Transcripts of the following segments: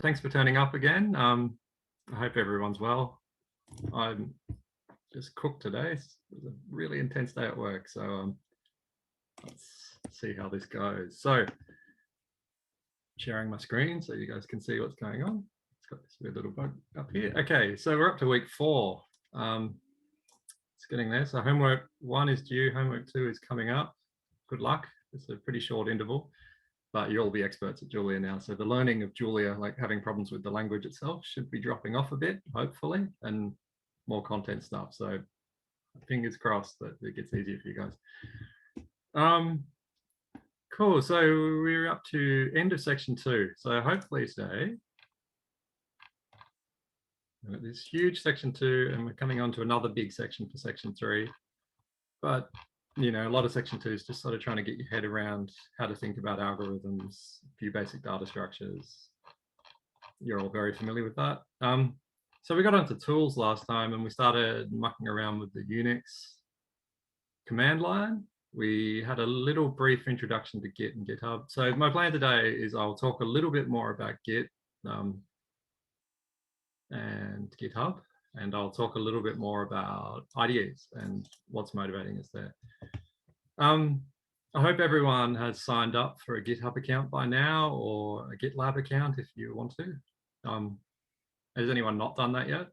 thanks for turning up again. I hope everyone's well. I'm just cooked today. It was a really intense day at work, so let's see how this goes. So, sharing my screen so you guys can see what's going on. It's got this weird little bug up here. Okay, so we're up to week 4. It's getting there. So homework 1 is due, homework 2 is coming up. Good luck. It's a pretty short interval, but you'll be experts at Julia now. So the learning of Julia, like having problems with the language itself, should be dropping off a bit, hopefully, and more content stuff. So fingers crossed that it gets easier for you guys. Cool, so we're up to end of section 2. So hopefully today, we've got this huge section 2, and we're coming on to another big section for section 3. But you know, a lot of section 2 is just sort of trying to get your head around how to think about algorithms, a few basic data structures. You're all very familiar with that. So we got onto tools last time, and we started mucking around with the Unix command line. We had a little brief introduction to Git and GitHub. So my plan today is I'll talk a little bit more about Git and GitHub, and I'll talk a little bit more about IDEs and what's motivating us there. I hope everyone has signed up for a GitHub account by now, or a GitLab account if you want to. Has anyone not done that yet?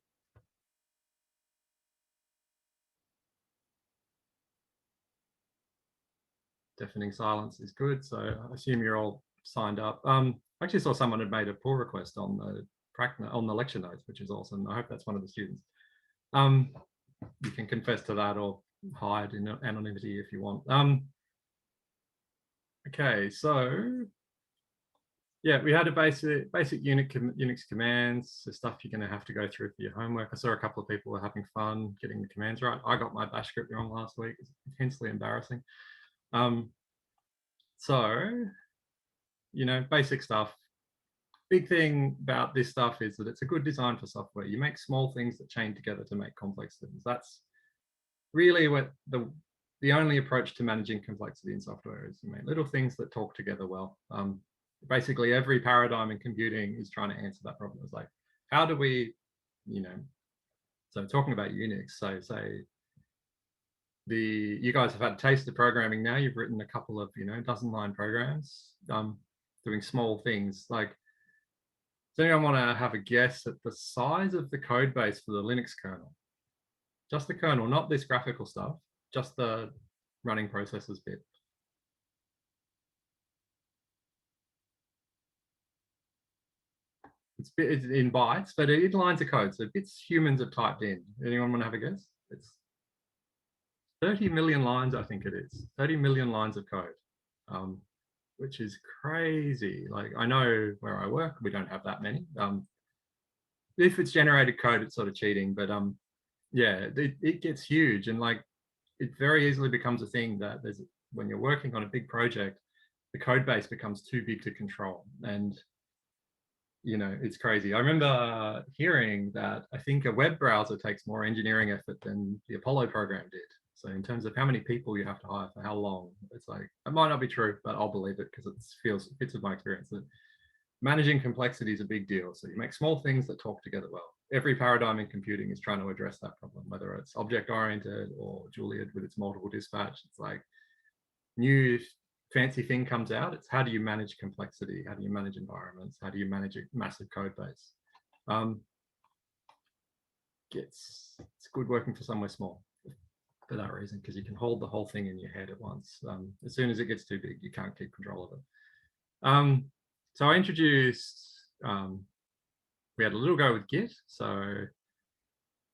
Deafening silence is good, so I assume you're all signed up. I actually saw someone had made a pull request on the lecture notes, which is awesome. I hope that's one of the students. You can confess to that or hide in anonymity if you want. Okay, so yeah, we had a basic Unix commands, the stuff you're going to have to go through for your homework. I saw a couple of people were having fun getting the commands right. I got my bash script wrong last week. It's intensely embarrassing. So, you know, basic stuff. Big thing about this stuff is that it's a good design for software. You make small things that chain together to make complex things. That's really what the only approach to managing complexity in software is. You make little things that talk together well. Basically, every paradigm in computing is trying to answer that problem. It's like, how do we, you know, so talking about Unix, so say you guys have had a taste of programming now. You've written a couple of, you know, dozen-line programs doing small things. Like, does anyone want to have a guess at the size of the code base for the Linux kernel? Just the kernel, not this graphical stuff, just the running processes bit. It's in bytes, but in lines of code. So bits humans have typed in. Anyone want to have a guess? It's 30 million lines, I think it is. 30 million lines of code, which is crazy. Like, I know where I work, we don't have that many. If it's generated code, it's sort of cheating, but yeah, it gets huge, and like it very easily becomes a thing that when you're working on a big project, the code base becomes too big to control, and you know, it's crazy. I remember hearing that I think a web browser takes more engineering effort than the Apollo program did. So in terms of how many people you have to hire for how long, it's like, it might not be true, but I'll believe it because it fits with my experience. That managing complexity is a big deal. So you make small things that talk together well. Every paradigm in computing is trying to address that problem, whether it's object-oriented or Juliet with its multiple dispatch. It's like new fancy thing comes out. It's how do you manage complexity? How do you manage environments? How do you manage a massive code base? It's good working for somewhere small for that reason, because you can hold the whole thing in your head at once. As soon as it gets too big, you can't keep control of it. So I introduced, we had a little go with Git. So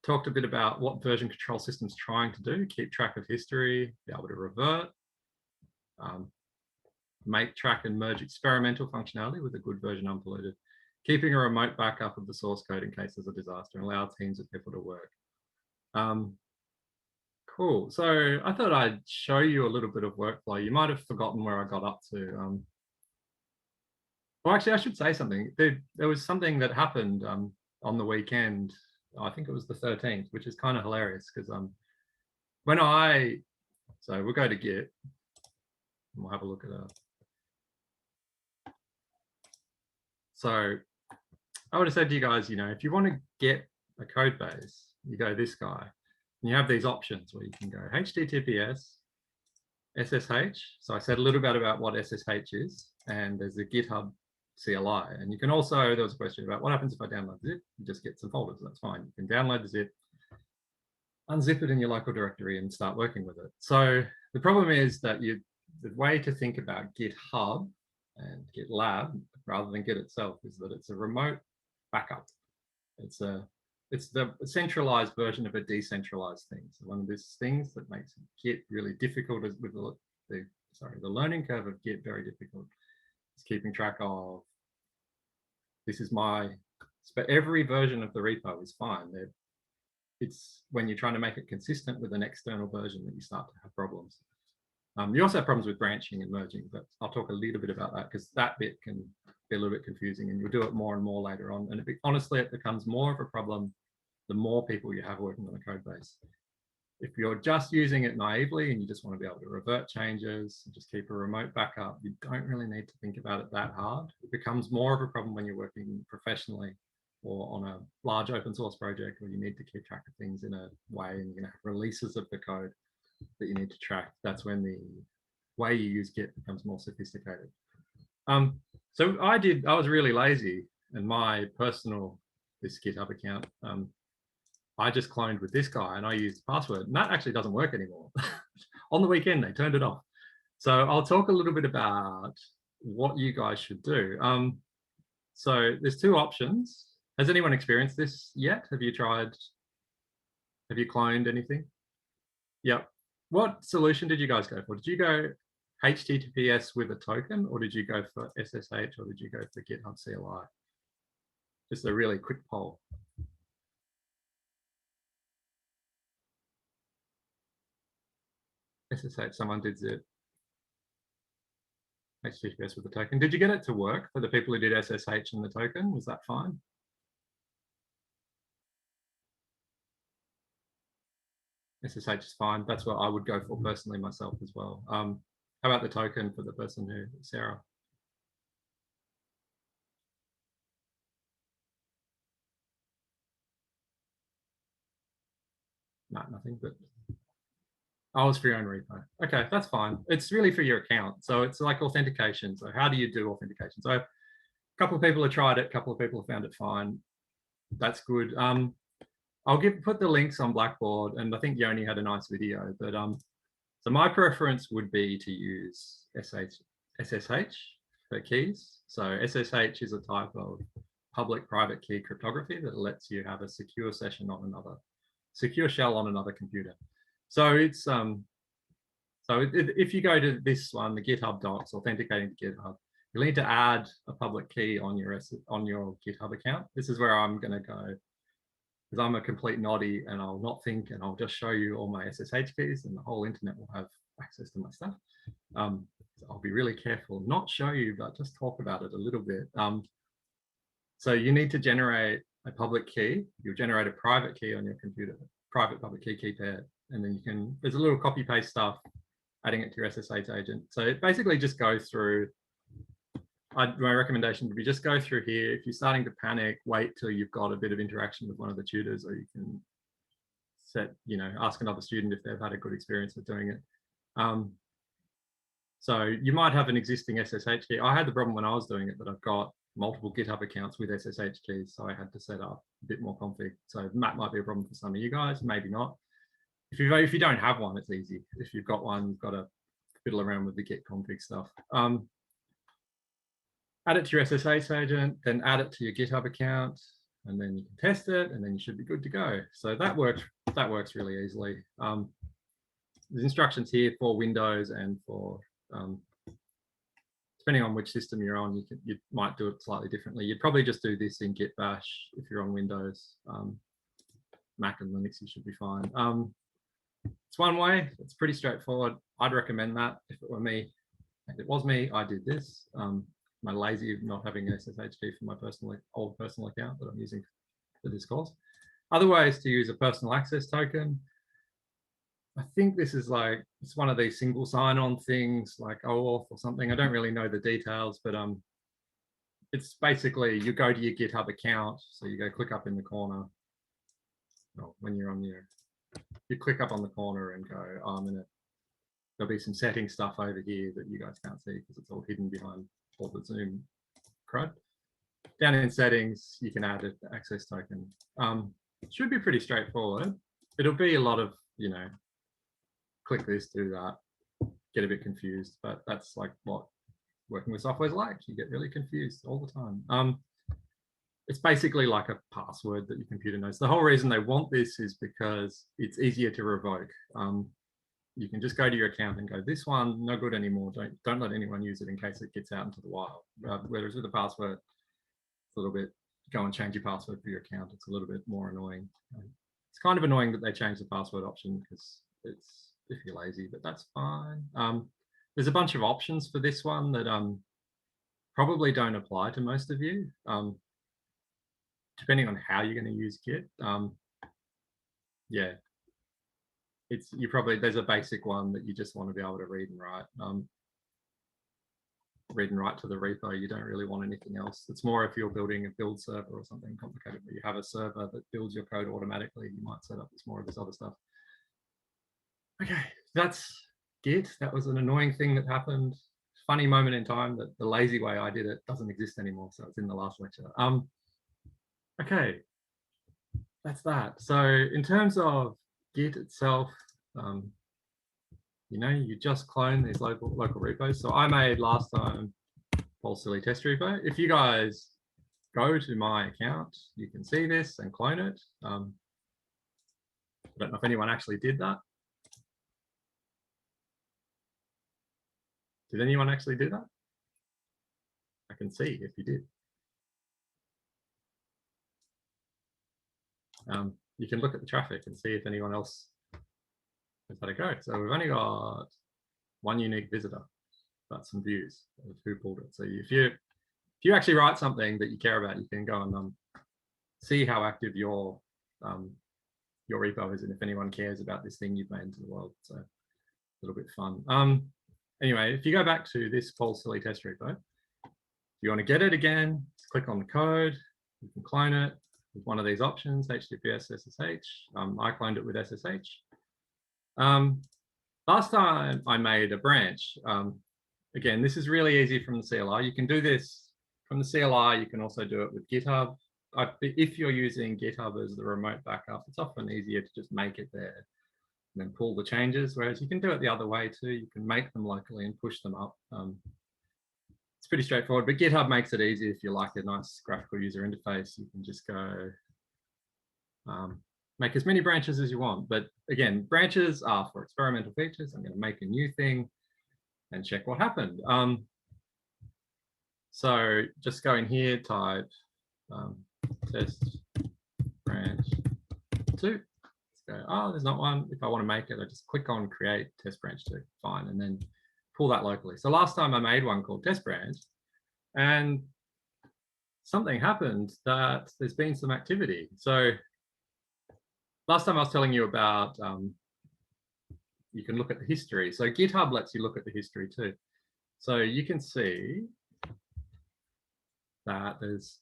talked a bit about what version control system's trying to do, keep track of history, be able to revert, make, track, and merge experimental functionality with a good version unpolluted, keeping a remote backup of the source code in case there's a disaster, and allow teams of people to work. Cool. So I thought I'd show you a little bit of workflow. You might have forgotten where I got up to. Well, actually, I should say something. There was something that happened on the weekend. I think it was the 13th, which is kind of hilarious because so we'll go to Git and we'll have a look at that. So I would have said to you guys, if you want to get a code base, you go this guy, and you have these options where you can go HTTPS, SSH. So I said a little bit about what SSH is, and there's the GitHub CLI. And you can also, there was a question about what happens if I download the zip? You just get some folders, that's fine. You can download the zip, unzip it in your local directory and start working with it. So the problem is that the way to think about GitHub and GitLab rather than Git itself is that it's a remote backup. It's the centralized version of a decentralized thing. So one of these things that makes Git really difficult is with the learning curve of Git very difficult. It's keeping track of, this is but every version of the repo is fine. It's when you're trying to make it consistent with an external version that you start to have problems. You also have problems with branching and merging, but I'll talk a little bit about that because that bit can be a little bit confusing, and you'll do it more and more later on. And honestly, it becomes more of a problem the more people you have working on a code base. If you're just using it naively and you just want to be able to revert changes and just keep a remote backup, you don't really need to think about it that hard. It becomes more of a problem when you're working professionally or on a large open source project where you need to keep track of things in a way, and you're going to have releases of the code that you need to track. That's when the way you use Git becomes more sophisticated. So I was really lazy, and my personal, this GitHub account, I just cloned with this guy and I used the password, and that actually doesn't work anymore. On the weekend, they turned it off. So I'll talk a little bit about what you guys should do. So there's two options. Has anyone experienced this yet? Have you cloned anything? Yep. What solution did you guys go for? Did you go HTTPS with a token, or did you go for SSH, or did you go for GitHub CLI? Just a really quick poll. SSH, someone did zip. HTTPS with the token. Did you get it to work for the people who did SSH and the token? Was that fine? SSH is fine. That's what I would go for personally myself as well. How about the token for the person who, Sarah? No, nothing, but oh, it's for your own repo. Okay, that's fine. It's really for your account. So it's like authentication. So how do you do authentication? So a couple of people have tried it, a couple of people have found it fine. That's good. I'll put the links on Blackboard, and I think Yoni had a nice video, but so my preference would be to use SSH for keys. So SSH is a type of public-private key cryptography that lets you have a secure session on secure shell on another computer. So it's if you go to this one, the GitHub docs, authenticating to GitHub, you'll need to add a public key on your GitHub account. This is where I'm going to go, because I'm a complete noddy and I'll not think, and I'll just show you all my SSH keys, and the whole internet will have access to my stuff. So I'll be really careful, not show you, but just talk about it a little bit. So you need to generate a public key. You'll generate a private key on your computer, private public key pair, and then you can, there's a little copy paste stuff, adding it to your SSH agent. So it basically just goes through, my recommendation would be just go through here. If you're starting to panic, wait till you've got a bit of interaction with one of the tutors, or you can ask another student if they've had a good experience with doing it. So you might have an existing SSH key. I had the problem when I was doing it that I've got multiple GitHub accounts with SSH keys, so I had to set up a bit more config. So that might be a problem for some of you guys, maybe not. If you don't have one, it's easy. If you've got one, you've got to fiddle around with the git config stuff. Add it to your SSH agent, then add it to your GitHub account, and then you can test it, and then you should be good to go. So that works really easily. There's instructions here for Windows and for depending on which system you're on, you might do it slightly differently. You'd probably just do this in Git Bash if you're on Windows. Mac and Linux, you should be fine. It's one way. It's pretty straightforward. I'd recommend that if it were me. If it was me, I did this. My lazy of not having an SSH key for my old personal account that I'm using for this course. Other ways to use a personal access token. I think this is like, it's one of these single sign-on things like OAuth or something. I don't really know the details, but it's basically you go to your GitHub account. So you go click up in the corner. Well, when you're on your, you click up on the corner and go, oh, there'll be some setting stuff over here that you guys can't see because it's all hidden behind all the Zoom crud. Down in settings, you can add an access token. It should be pretty straightforward. It'll be a lot of, you know, click this, do that, get a bit confused, but that's like what working with software is like. You get really confused all the time. It's basically like a password that your computer knows. The whole reason they want this is because it's easier to revoke. You can just go to your account and go, this one, no good anymore. Don't let anyone use it in case it gets out into the wild. Whereas with a password, it's a little bit, go and change your password for your account. It's a little bit more annoying. It's kind of annoying that they changed the password option because it's, if you're lazy, but that's fine. There's a bunch of options for this one that probably don't apply to most of you, depending on how you're going to use Git. Yeah, you probably, there's a basic one that you just want to be able to read and write. Read and write to the repo. You don't really want anything else. It's more if you're building a build server or something complicated, but you have a server that builds your code automatically, you might set up this more of this other stuff. Okay, that's Git. That was an annoying thing that happened. Funny moment in time that the lazy way I did it doesn't exist anymore. So it's in the last lecture. Okay, that's that. So in terms of Git itself, you know, you just clone these local repos. So I made last time Paul Silly test repo. If you guys go to my account, you can see this and clone it. I don't know if anyone actually did that. Did anyone actually do that? I can see if you did. You can look at the traffic and see if anyone else has had a go. So we've only got one unique visitor, but some views of who pulled it. So if you actually write something that you care about, you can go and see how active your repo is and if anyone cares about this thing you've made into the world. So a little bit fun. Anyway, if you go back to this Paul Silly test repo, if you want to get it again, just click on the code. You can clone it with one of these options, HTTPS SSH. I cloned it with SSH. Last time I made a branch. Again, this is really easy from the CLI. You can do this from the CLI. You can also do it with GitHub. If you're using GitHub as the remote backup, it's often easier to just make it there and then pull the changes, whereas you can do it the other way too. You can make them locally and push them up. It's pretty straightforward, but GitHub makes it easy. If you like a nice graphical user interface, you can just go make as many branches as you want. But again, branches are for experimental features. I'm going to make a new thing and check what happened. So just go in here, type test branch 2. Go, oh, there's not one. If I want to make it, I just click on create test branch 2. Fine, and then pull that locally. So last time I made one called test branch, and something happened that there's been some activity. So last time I was telling you about you can look at the history. So GitHub lets you look at the history too. So you can see that there's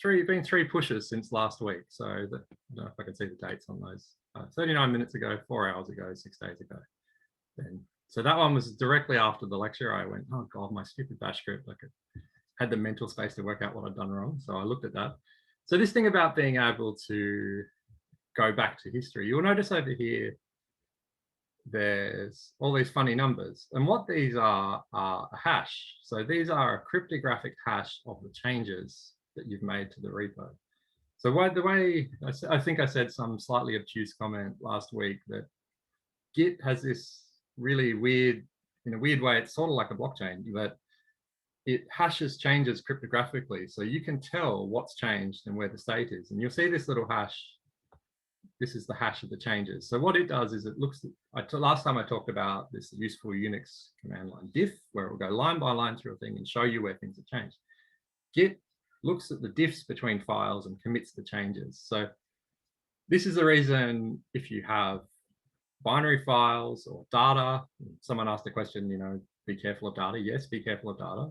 been three pushes since last week. So I don't know if I can see the dates on those. 39 minutes ago, 4 hours ago, 6 days ago. Then, so that one was directly after the lecture. I went, oh God, my stupid bash script. I had the mental space to work out what I'd done wrong. So I looked at that. So this thing about being able to go back to history, you'll notice over here, there's all these funny numbers. And what these are a hash. So these are a cryptographic hash of the changes that you've made to the repo. So the way I think I said some slightly obtuse comment last week that Git has this really weird, in a weird way, it's sort of like a blockchain, but it hashes changes cryptographically. So you can tell what's changed and where the state is. And you'll see this little hash. This is the hash of the changes. So what it does is it looks, last time I talked about this useful Unix command line diff, where it will go line by line through a thing and show you where things have changed. Git looks at the diffs between files and commits the changes. So this is the reason if you have binary files or data, someone asked the question, you know, be careful of data. Yes, be careful of data.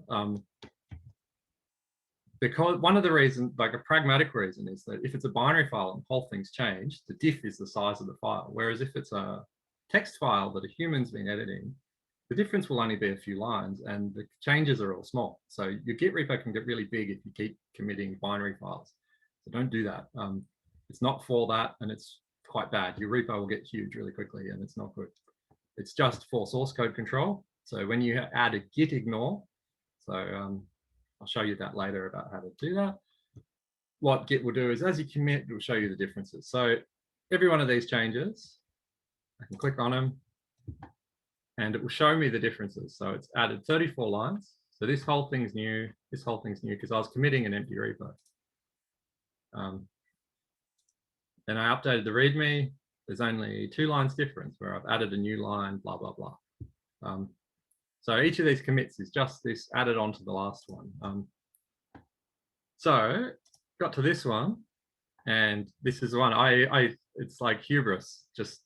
because one of the reasons, like a pragmatic reason, is that if it's a binary file and the whole thing's changed, the diff is the size of the file. Whereas if it's a text file that a human's been editing, the difference will only be a few lines and the changes are all small. So your Git repo can get really big if you keep committing binary files. So don't do that. It's not for that, and it's quite bad. Your repo will get huge really quickly and it's not good. It's just for source code control. So when you add a git ignore, so I'll show you that later about how to do that. What Git will do is as you commit, it will show you the differences. So every one of these changes, I can click on them and it will show me the differences. So it's added 34 lines. So this whole thing's new. This whole thing's new because I was committing an empty repo. Then I updated the README. There's only 2 lines difference where I've added a new line, blah, blah, blah. So each of these commits is just this added onto the last one. So got to this one, and this is one it's like hubris, just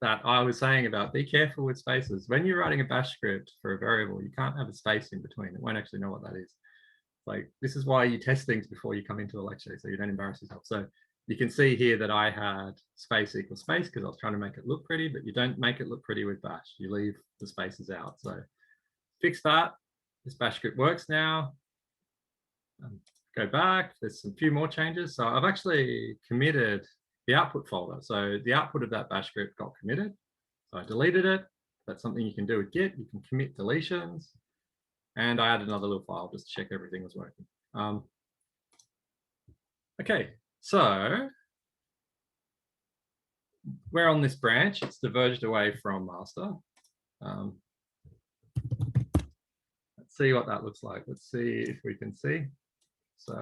that I was saying about be careful with spaces. When you're writing a bash script for a variable, you can't have a space in between. It won't actually know what that is. Like, this is why you test things before you come into a lecture, so you don't embarrass yourself. So you can see here that I had space equals space because I was trying to make it look pretty, but you don't make it look pretty with bash. You leave the spaces out. So fix that. This bash script works now. Go back. There's a few more changes. So I've actually committed the output folder. So the output of that bash script got committed. So I deleted it. That's something you can do with Git. You can commit deletions. And I added another little file just to check everything was working. Okay, so we're on this branch. It's diverged away from master. Let's see what that looks like. Let's see if we can see. So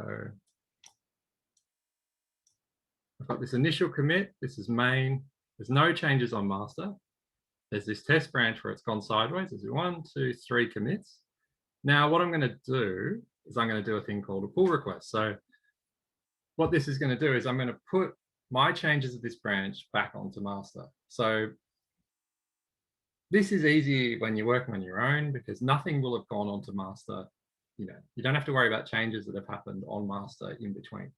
I've got this initial commit. This is main. There's no changes on master. There's this test branch where it's gone sideways. There's 1, 2, 3 commits. Now, what I'm going to do is I'm going to do a thing called a pull request. So what this is going to do is I'm going to put my changes of this branch back onto master. So this is easy when you're working on your own because nothing will have gone onto master. You don't have to worry about changes that have happened on master in between.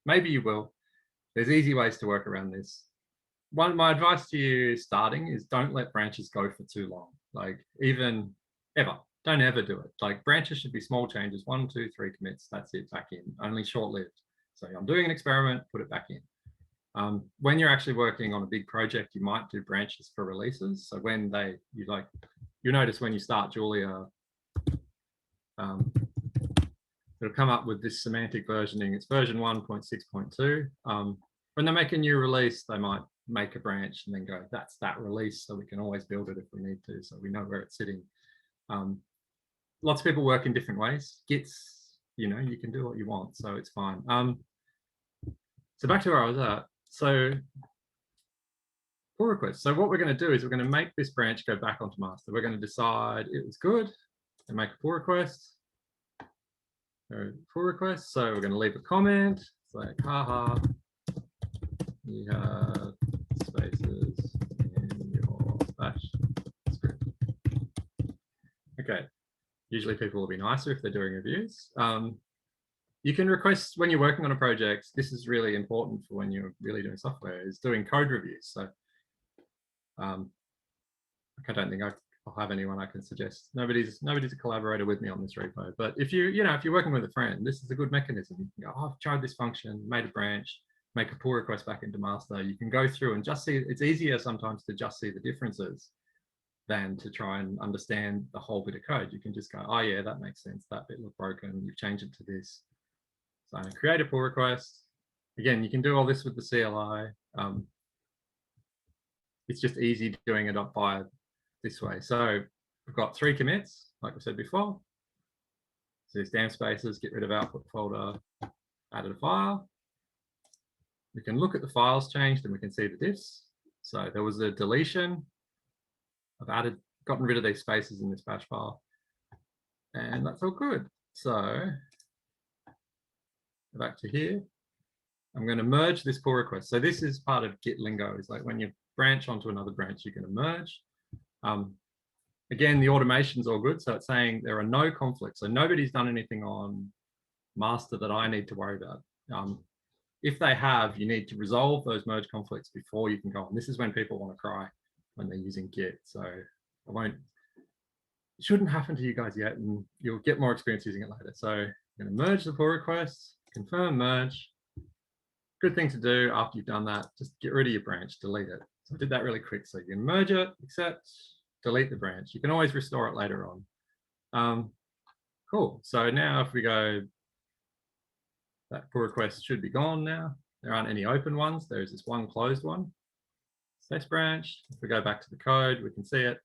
Maybe you will. There's easy ways to work around this. My advice to you starting is don't let branches go for too long. Like even ever. Don't ever do it. Like branches should be small changes, 1, 2, 3 commits, that's it, back in, only short-lived. So I'm doing an experiment, put it back in. When you're actually working on a big project, you might do branches for releases. So when you notice when you start Julia, it'll come up with this semantic versioning. It's version 1.6.2. When they make a new release, they might make a branch and then go, that's that release. So we can always build it if we need to. So we know where it's sitting. Lots of people work in different ways. Git's, you can do what you want, so it's fine. So back to where I was at. So pull request. So what we're going to do is we're going to make this branch go back onto master. We're going to decide it was good and make a pull request. Pull request. So we're going to leave a comment. It's like, haha, you have spaces in your bash script. Okay. Usually people will be nicer if they're doing reviews. You can request when you're working on a project, this is really important for when you're really doing software, is doing code reviews. So I don't think I'll have anyone I can suggest. Nobody's a collaborator with me on this repo. But if if you're working with a friend, this is a good mechanism. You can go, oh, I've tried this function, made a branch, make a pull request back into master. You can go through and just see, it's easier sometimes to just see the differences than to try and understand the whole bit of code. You can just go, oh yeah, that makes sense. That bit looked broken. You've changed it to this. So create a pull request. Again, you can do all this with the CLI. It's just easy doing it up by this way. So we've got 3 commits, like we said before. So there's damn spaces, get rid of output folder, added a file. We can look at the files changed and we can see the diffs. So there was a deletion. I've gotten rid of these spaces in this bash file, and that's all good. So back to here, I'm going to merge this pull request. So this is part of Git lingo. It's like when you branch onto another branch, you're going to merge. Again, the automation's all good. So it's saying there are no conflicts. So nobody's done anything on master that I need to worry about. If they have, you need to resolve those merge conflicts before you can go on. This is when people want to cry when they're using Git. So it shouldn't happen to you guys yet, and you'll get more experience using it later. So I'm going to merge the pull requests, confirm merge. Good thing to do after you've done that, just get rid of your branch, delete it. So I did that really quick. So you can merge it, accept, delete the branch. You can always restore it later on. Cool. So now if we go, that pull request should be gone now. There aren't any open ones. There's this one closed one. Test branch. If we go back to the code, we can see it.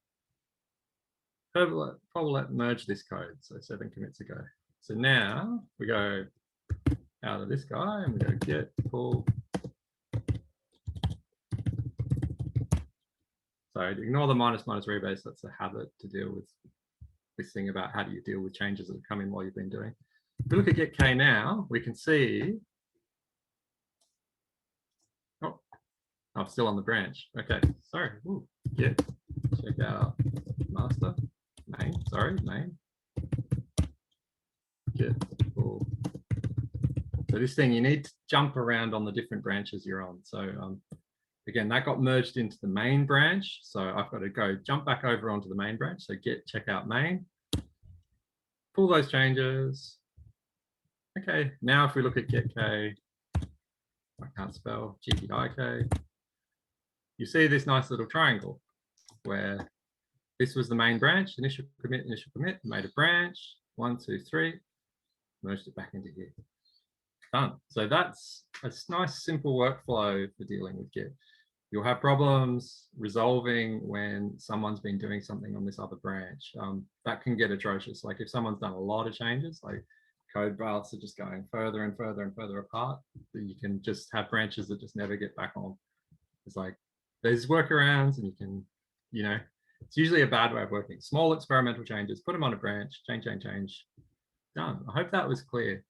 Probably merge this code. So 7 commits ago. So now we go out of this guy and we go git pull. So ignore the minus rebase. That's a habit to deal with this thing about how do you deal with changes that have come in while you've been doing. If we look at get k now, we can see, oh, I'm still on the branch. Okay, sorry. Ooh, git, check out master, main, sorry, main. Git pull. So this thing, you need to jump around on the different branches you're on. So again, that got merged into the main branch. So I've got to go jump back over onto the main branch. So git checkout main, pull those changes. Okay, now if we look at get k, I can't spell, GTIK, you see this nice little triangle where this was the main branch, initial commit, made a branch, 1, 2, 3, merged it back into here. Done. So that's a nice simple workflow for dealing with Git. You'll have problems resolving when someone's been doing something on this other branch. That can get atrocious. Like if someone's done a lot of changes, like code paths are just going further and further and further apart, you can just have branches that just never get back on. It's like there's workarounds and you can, you know, it's usually a bad way of working. Small experimental changes, put them on a branch, change, done. I hope that was clear.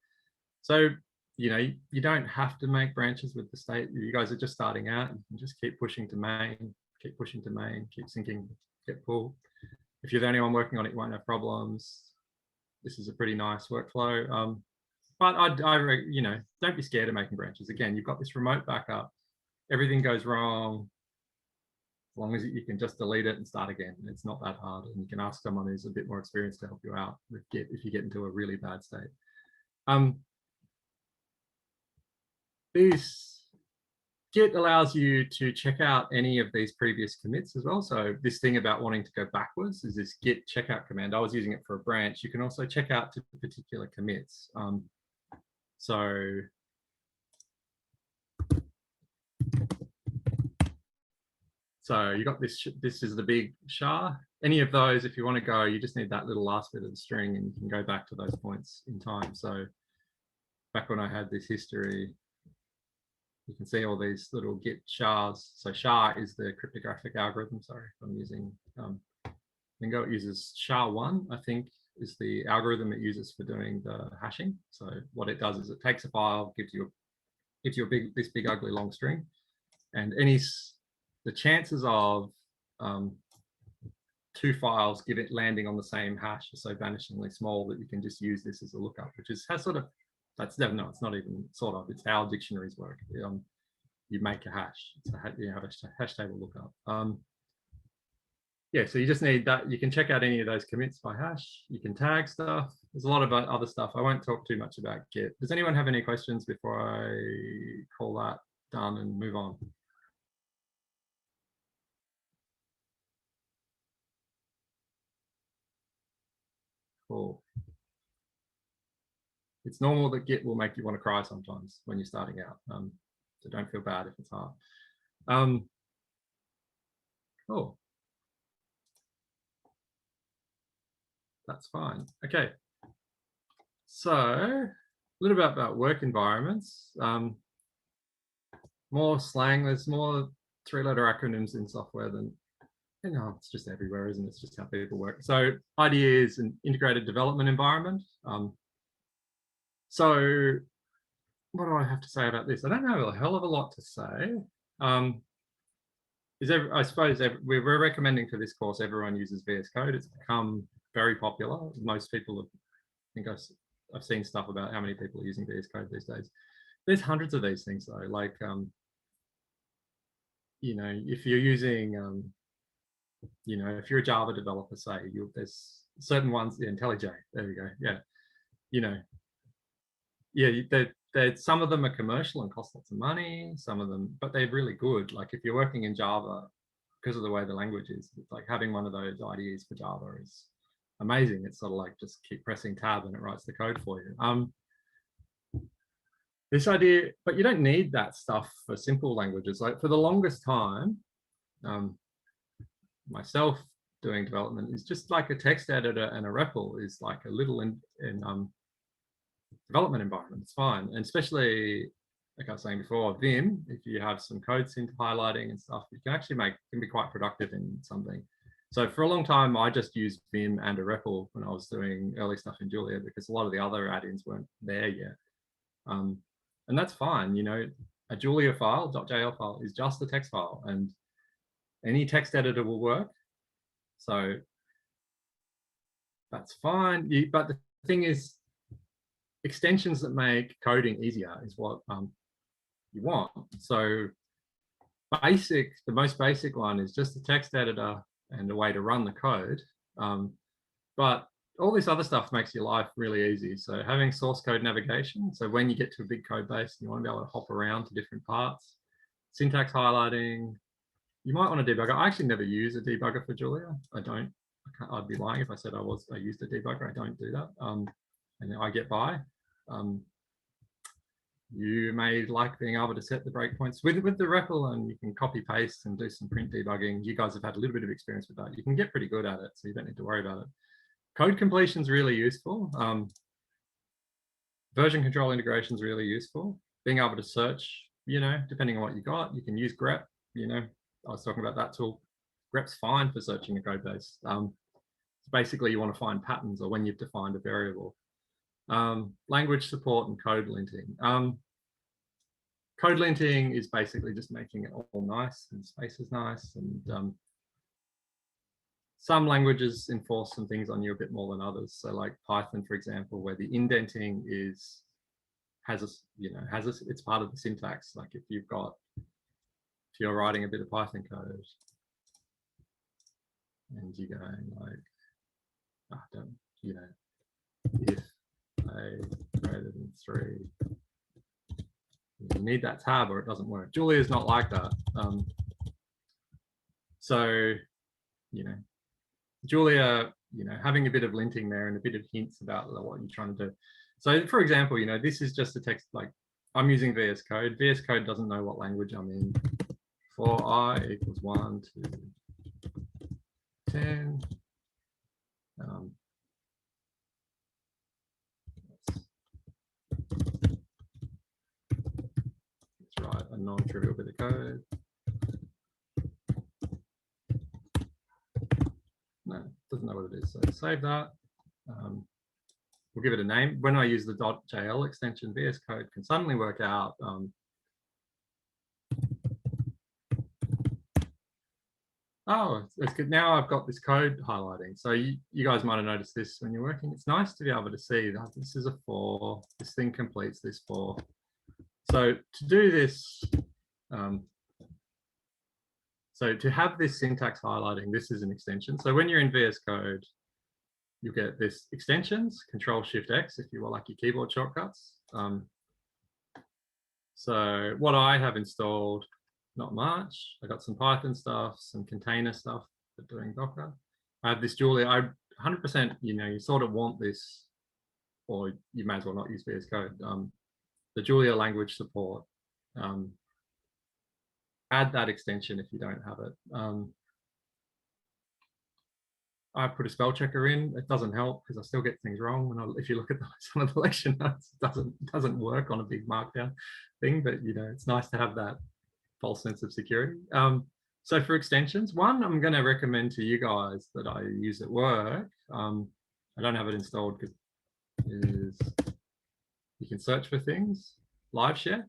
So, you know, you don't have to make branches with the state. You guys are just starting out. You can just keep pushing to main, keep syncing, get pull. If you're the only one working on it, you won't have problems. This is a pretty nice workflow. But I you know, don't be scared of making branches. Again, you've got this remote backup. Everything goes wrong. As long as you can just delete it and start again. It's not that hard. And you can ask someone who's a bit more experienced to help you out with Git if you get into a really bad state. Git allows you to check out any of these previous commits as well. So this thing about wanting to go backwards is this git checkout command. I was using it for a branch. You can also check out to particular commits. So you got this is the big SHA. Any of those, if you want to go, you just need that little last bit of the string and you can go back to those points in time. So back when I had this history, you can see all these little git SHAs. So SHA is the cryptographic algorithm. Sorry, I'm using Lingo. It uses SHA-1, I think, is the algorithm it uses for doing the hashing. So what it does is it takes a file, gives you this big ugly long string, and the chances of 2 files landing on the same hash are so vanishingly small that you can just use this as a lookup, which is it's not even sort of, it's how dictionaries work. You make a hash, you have a hash table lookup. Yeah, so you just need that. You can check out any of those commits by hash. You can tag stuff. There's a lot of other stuff. I won't talk too much about Git. Does anyone have any questions before I call that done and move on? Cool. It's normal that Git will make you want to cry sometimes when you're starting out. So don't feel bad if it's hard. Cool. That's fine. Okay. So a little bit about work environments. More slang. There's more 3-letter acronyms in software than, you know, it's just everywhere, isn't it? It's just how people work. So IDE is an integrated development environment. So what do I have to say about this? I don't have a hell of a lot to say. I suppose we're recommending for this course, everyone uses VS Code. It's become very popular. Most people have, I think I've seen stuff about how many people are using VS Code these days. There's hundreds of these things though. Like, you know, if you're using, you know, if you're a Java developer, say, there's certain ones, yeah, IntelliJ, there we go, yeah, you know, yeah, some of them are commercial and cost lots of money, some of them, but they're really good. Like if you're working in Java, because of the way the language is, it's like having one of those IDEs for Java is amazing. It's sort of like just keep pressing tab and it writes the code for you. This idea, but you don't need that stuff for simple languages. Like for the longest time, myself doing development is just like a text editor and a REPL is like a little in development environment. It's fine, and especially like I was saying before, Vim. If you have some code synth highlighting and stuff, you can actually can be quite productive in something. So for a long time, I just used Vim and a REPL when I was doing early stuff in Julia because a lot of the other add-ins weren't there yet. And that's fine, you know, a Julia file, .jl file is just a text file and any text editor will work. So that's fine. But the thing is, extensions that make coding easier is what you want. So the most basic one is just a text editor and a way to run the code. But all this other stuff makes your life really easy. So having source code navigation. So when you get to a big code base, you want to be able to hop around to different parts. Syntax highlighting. You might want a debugger. I actually never use a debugger for Julia. I'd be lying if I said I used a debugger. I don't do that. And I get by. You may like being able to set the breakpoints with the REPL, and you can copy paste and do some print debugging. You guys have had a little bit of experience with that. You can get pretty good at it, so you don't need to worry about it. Code completion is really useful. Version control integration is really useful. Being able to search, you know, depending on what you got, you can use grep. You know, I was talking about that tool. Grep's fine for searching a code base. Basically, you want to find patterns or when you've defined a variable. Language support and code linting. Code linting is basically just making it all nice and space is nice. And some languages enforce some things on you a bit more than others. So like Python, for example, where the indenting it's part of the syntax. Like if you're writing a bit of Python code and you're going like, if a greater than 3, you need that tab or it doesn't work. Julia is not like that. So, you know, Julia, you know, having a bit of linting there and a bit of hints about what you're trying to do. So for example, you know, this is just a text, like I'm using VS Code. VS Code doesn't know what language I'm in. For I equals 1 to 10. Let's write a non-trivial bit of code. No, doesn't know what it is. So save that. We'll give it a name. When I use the .jl extension, VS Code can suddenly work out oh, it's good. Now I've got this code highlighting. So you guys might have noticed this when you're working. It's nice to be able to see that this is a 4. This thing completes this 4. So to do this, so to have this syntax highlighting, this is an extension. So when you're in VS Code, you get this extensions, Control-Shift-X if you like your keyboard shortcuts. So what I have installed, not much. I got some Python stuff, some container stuff for doing Docker. I have this Julia. I 100%, you know, you sort of want this, or you may as well not use VS Code. The Julia language support. Add that extension if you don't have it. I put a spell checker in. It doesn't help because I still get things wrong. If you look at some of the lecture notes, it doesn't work on a big markdown thing. But you know, it's nice to have that false sense of security. So for extensions, one I'm going to recommend to you guys that I use at work. I don't have it installed because you can search for things. Live share.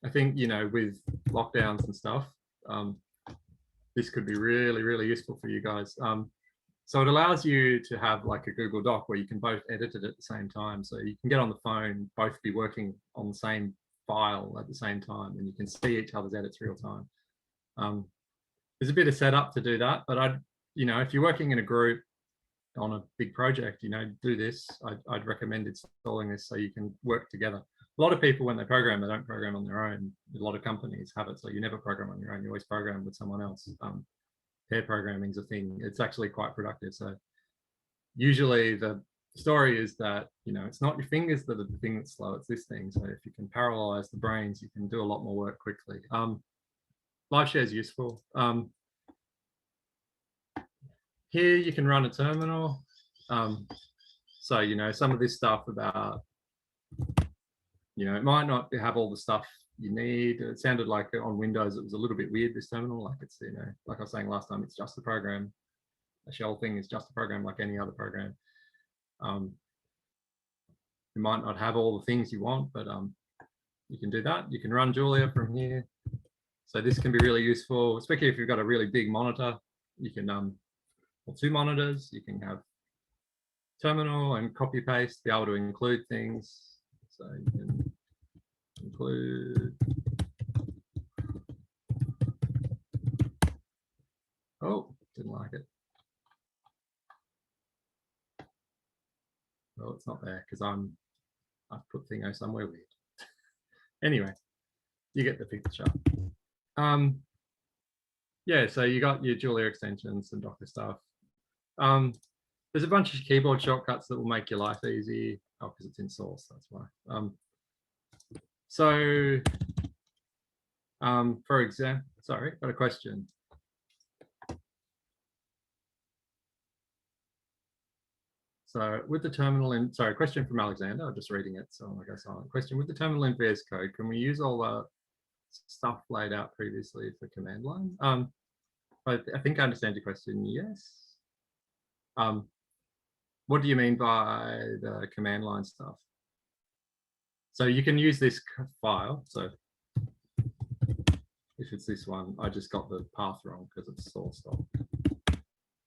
I think, you know, with lockdowns and stuff, this could be really, really useful for you guys. So it allows you to have like a Google Doc where you can both edit it at the same time. So you can get on the phone, both be working on the same file at the same time, and you can see each other's edits real time. There's a bit of setup to do that, but if you're working in a group on a big project, do this. I'd recommend installing this so you can work together. A lot of people, when they program, they don't program on their own. A lot of companies have it, so you never program on your own. You always program with someone else. Pair programming is a thing. It's actually quite productive. So usually the story is that, it's not your fingers that are the thing that's slow, it's this thing. So if you can parallelize the brains, you can do a lot more work quickly. Live share is useful. Here you can run a terminal. So, some of this stuff about, it might not have all the stuff you need. It sounded like on Windows, it was a little bit weird, this terminal. Like it's, like I was saying last time, it's just a program. A shell thing is just a program like any other program. You might not have all the things you want, but you can do that. You can run Julia from here. So this can be really useful, especially if you've got a really big monitor. You can, or 2 monitors, you can have terminal and copy paste, be able to include things. So you can include, oh, didn't like it. Well, it's not there because I've put Thingo somewhere weird. Anyway, you get the picture. Yeah, so you got your Julia extensions and Docker stuff. There's a bunch of keyboard shortcuts that will make your life easy. Oh, because it's in source, that's why. For example, sorry, got a question. So with the terminal in, sorry, question from Alexander, I'm just reading it, so I'm gonna go silent. Question, with the terminal in VS Code, can we use all the stuff laid out previously for command line? I think I understand your question, yes. What do you mean by the command line stuff? So you can use this file. So if it's this one, I just got the path wrong because it's source.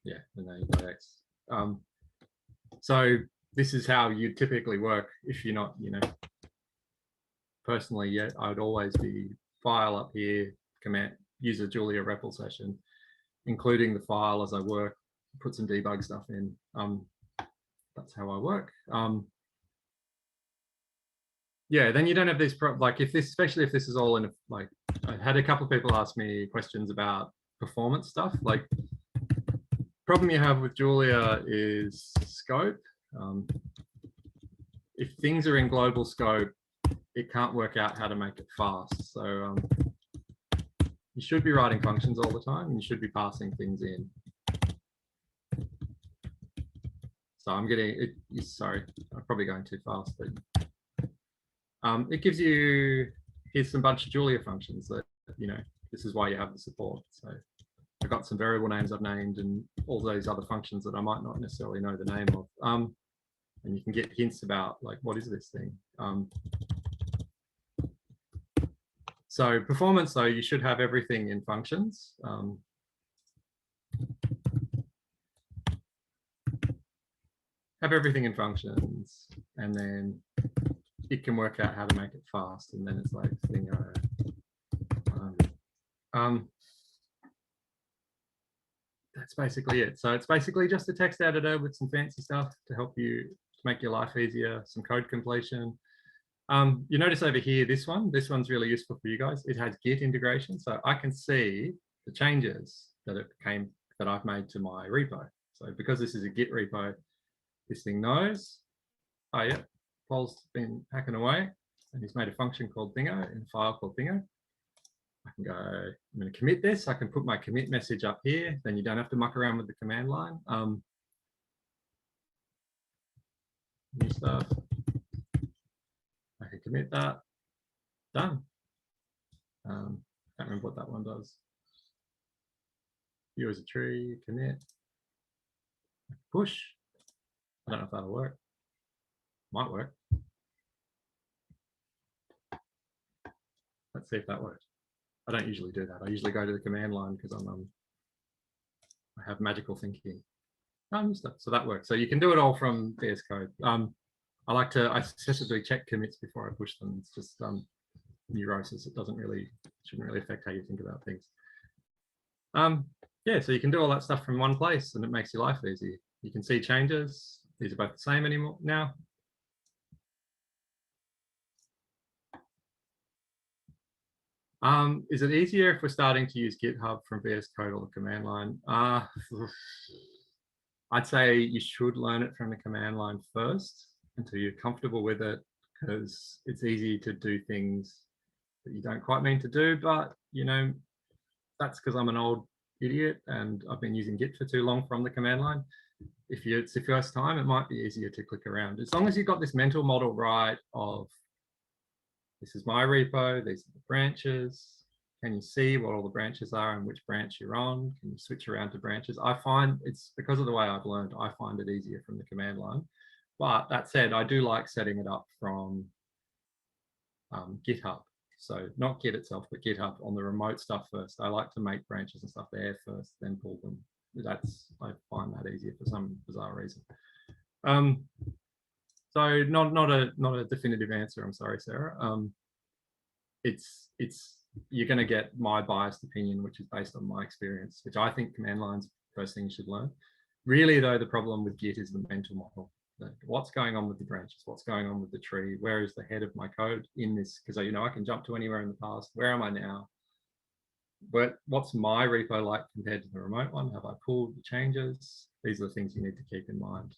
Yeah, and then you got X. So this is how you typically work if you're not, personally yet, I'd always be file up here, command, use a Julia REPL session, including the file as I work, put some debug stuff in. That's how I work. Yeah, then you don't have this, like if this, especially if this is all in, like I had a couple of people ask me questions about performance stuff. Like problem you have with Julia is scope. If things are in global scope, it can't work out how to make it fast. So you should be writing functions all the time and you should be passing things in. So I'm getting it, sorry, I'm probably going too fast, but it gives you, here's some bunch of Julia functions that, this is why you have the support. So I've got some variable names I've named and all those other functions that I might not necessarily know the name of. And you can get hints about like, what is this thing? So performance though, you should have everything in functions. Have everything in functions, and then it can work out how to make it fast, and then it's like thing. That's basically it. So it's basically just a text editor with some fancy stuff to help you to make your life easier, some code completion. You notice over here, this one's really useful for you guys. It has Git integration, so I can see the changes that I've made to my repo. So because this is a Git repo, this thing knows, oh yeah, Paul's been hacking away and he's made a function called Thingo in a file called Thingo. I can go, I'm going to commit this. I can put my commit message up here. Then you don't have to muck around with the command line. New stuff. I can commit that. Done. Can't remember what that one does. View as a tree, commit, push. I don't know if that'll work. Might work. Let's see if that works. I don't usually do that. I usually go to the command line because I have magical thinking. So that works. So you can do it all from VS Code. I excessively check commits before I push them. It's just neurosis. It shouldn't really affect how you think about things. Yeah, so you can do all that stuff from one place, and it makes your life easy. You can see changes. These are both the same anymore now. Is it easier if we're starting to use GitHub from VS Code or the command line? I'd say you should learn it from the command line first until you're comfortable with it, because it's easy to do things that you don't quite mean to do. But, you know, that's because I'm an old idiot and I've been using Git for too long from the command line. If it's your first time, it might be easier to click around. As long as you've got this mental model right of, this is my repo, these are the branches. Can you see what all the branches are and which branch you're on? Can you switch around to branches? I find it's because of the way I've learned, I find it easier from the command line. But that said, I do like setting it up from GitHub. So not Git itself, but GitHub on the remote stuff first. I like to make branches and stuff there first, then pull them. I find that easier for some bizarre reason. So not a definitive answer. I'm sorry, Sarah. You're going to get my biased opinion, which is based on my experience, which I think command line's the first thing you should learn. Really, though, the problem with Git is the mental model. What's going on with the branches? What's going on with the tree? Where is the head of my code in this? Because, you know, I can jump to anywhere in the past. Where am I now? What's my repo like compared to the remote one? Have I pulled the changes? These are the things you need to keep in mind.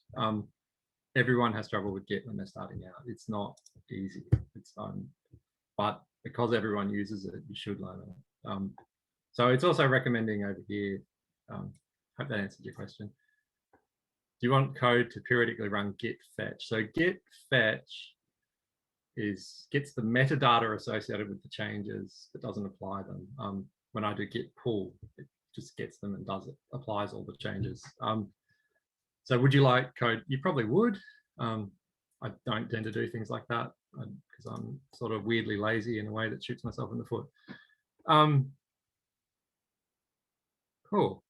Everyone has trouble with Git when they're starting out. It's not easy. But because everyone uses it, you should learn it. So it's also recommending over here. Hope that answered your question. Do you want code to periodically run git fetch? So git fetch gets the metadata associated with the changes, but doesn't apply them. When I do git pull, it just gets them and applies all the changes. So would you like code? You probably would. I don't tend to do things like that because I'm sort of weirdly lazy in a way that shoots myself in the foot. Cool.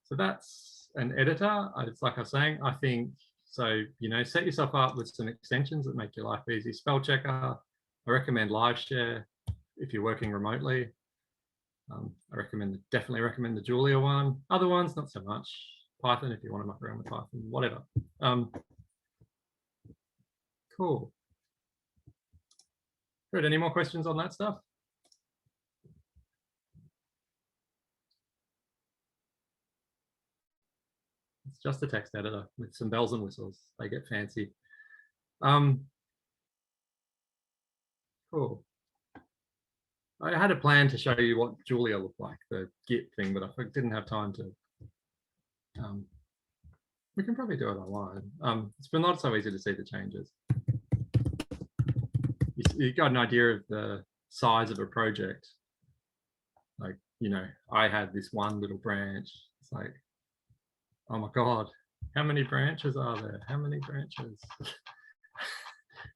So that's an editor. It's like I was saying, I think, so, you know, set yourself up with some extensions that make your life easy. Spell checker. I recommend live share if you're working remotely. I definitely recommend the Julia one. Other ones, not so much. Python, if you want to muck around with Python, whatever. Cool. Good. Any more questions on that stuff? It's just a text editor with some bells and whistles. They get fancy. Cool. I had a plan to show you what Julia looked like, the Git thing, but I didn't have time to. We can probably do it online. It's been not so easy to see the changes. You got an idea of the size of a project. Like, you know, I had this one little branch. It's like, oh my God, how many branches are there? How many branches?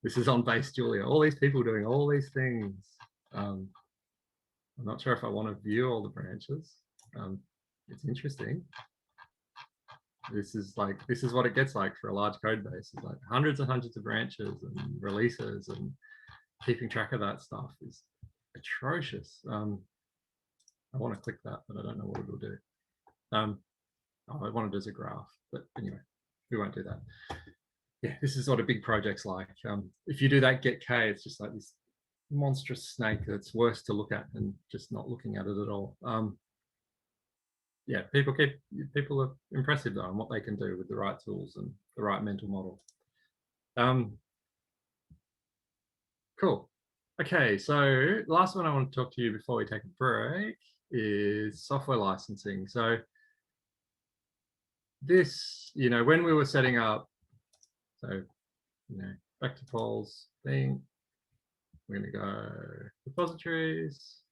This is on base Julia. All these people doing all these things. I'm not sure if I want to view all the branches. It's interesting. This is what it gets like for a large code base. It's like hundreds and hundreds of branches and releases, and keeping track of that stuff is atrocious. I want to click that, but I don't know what it'll do. I want it as a graph, but anyway, we won't do that. Yeah, this is what a big project's like. If you do that get K, it's just like this monstrous snake that's worse to look at than just not looking at it at all. Yeah, people are impressive though on what they can do with the right tools and the right mental model. Cool. Okay, so the last one I want to talk to you before we take a break is software licensing. So this, you know, when we were setting up, so, you know, back to Paul's thing, we're going to go repositories,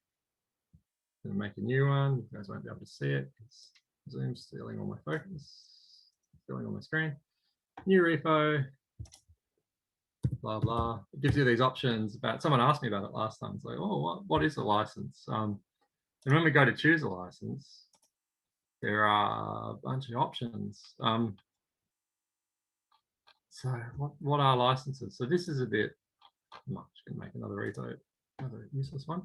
going to make a new one. You guys won't be able to see it because Zoom's stealing all my focus, stealing all my screen. New repo, blah, blah. It gives you these options about, someone asked me about it last time. It's like, oh, what is a license? And when we go to choose a license, there are a bunch of options. So what are licenses? So this is a bit, I'm not just going to make another repo, another useless one.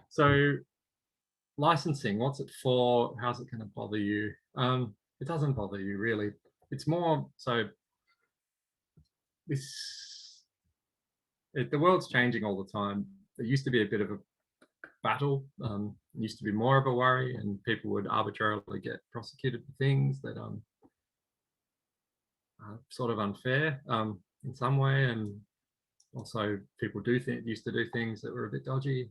So licensing, what's it for? How's it going to bother you? It doesn't bother you really. It's more so the world's changing all the time. There used to be a bit of a battle. It used to be more of a worry, and people would arbitrarily get prosecuted for things that are sort of unfair in some way, and also people used to do things that were a bit dodgy.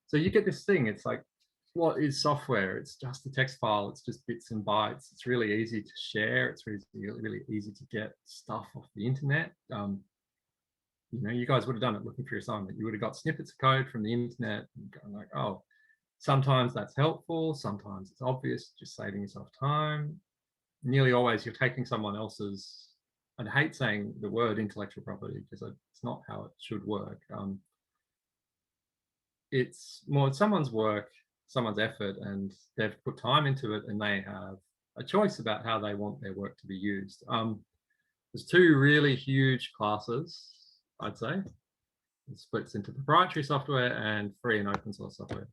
So you get this thing. It's like, what is software? It's just a text file. It's just bits and bytes. It's really easy to share. It's really easy to get stuff off the internet. You know, you guys would have done it looking for your assignment. You would have got snippets of code from the internet and going like, oh, sometimes that's helpful. Sometimes it's obvious, just saving yourself time. Nearly always you're taking someone else's, I hate saying the word intellectual property because it's not how it should work. It's more someone's work, someone's effort, and they've put time into it, and they have a choice about how they want their work to be used. There's two really huge classes, I'd say. It splits into proprietary software and free and open source software.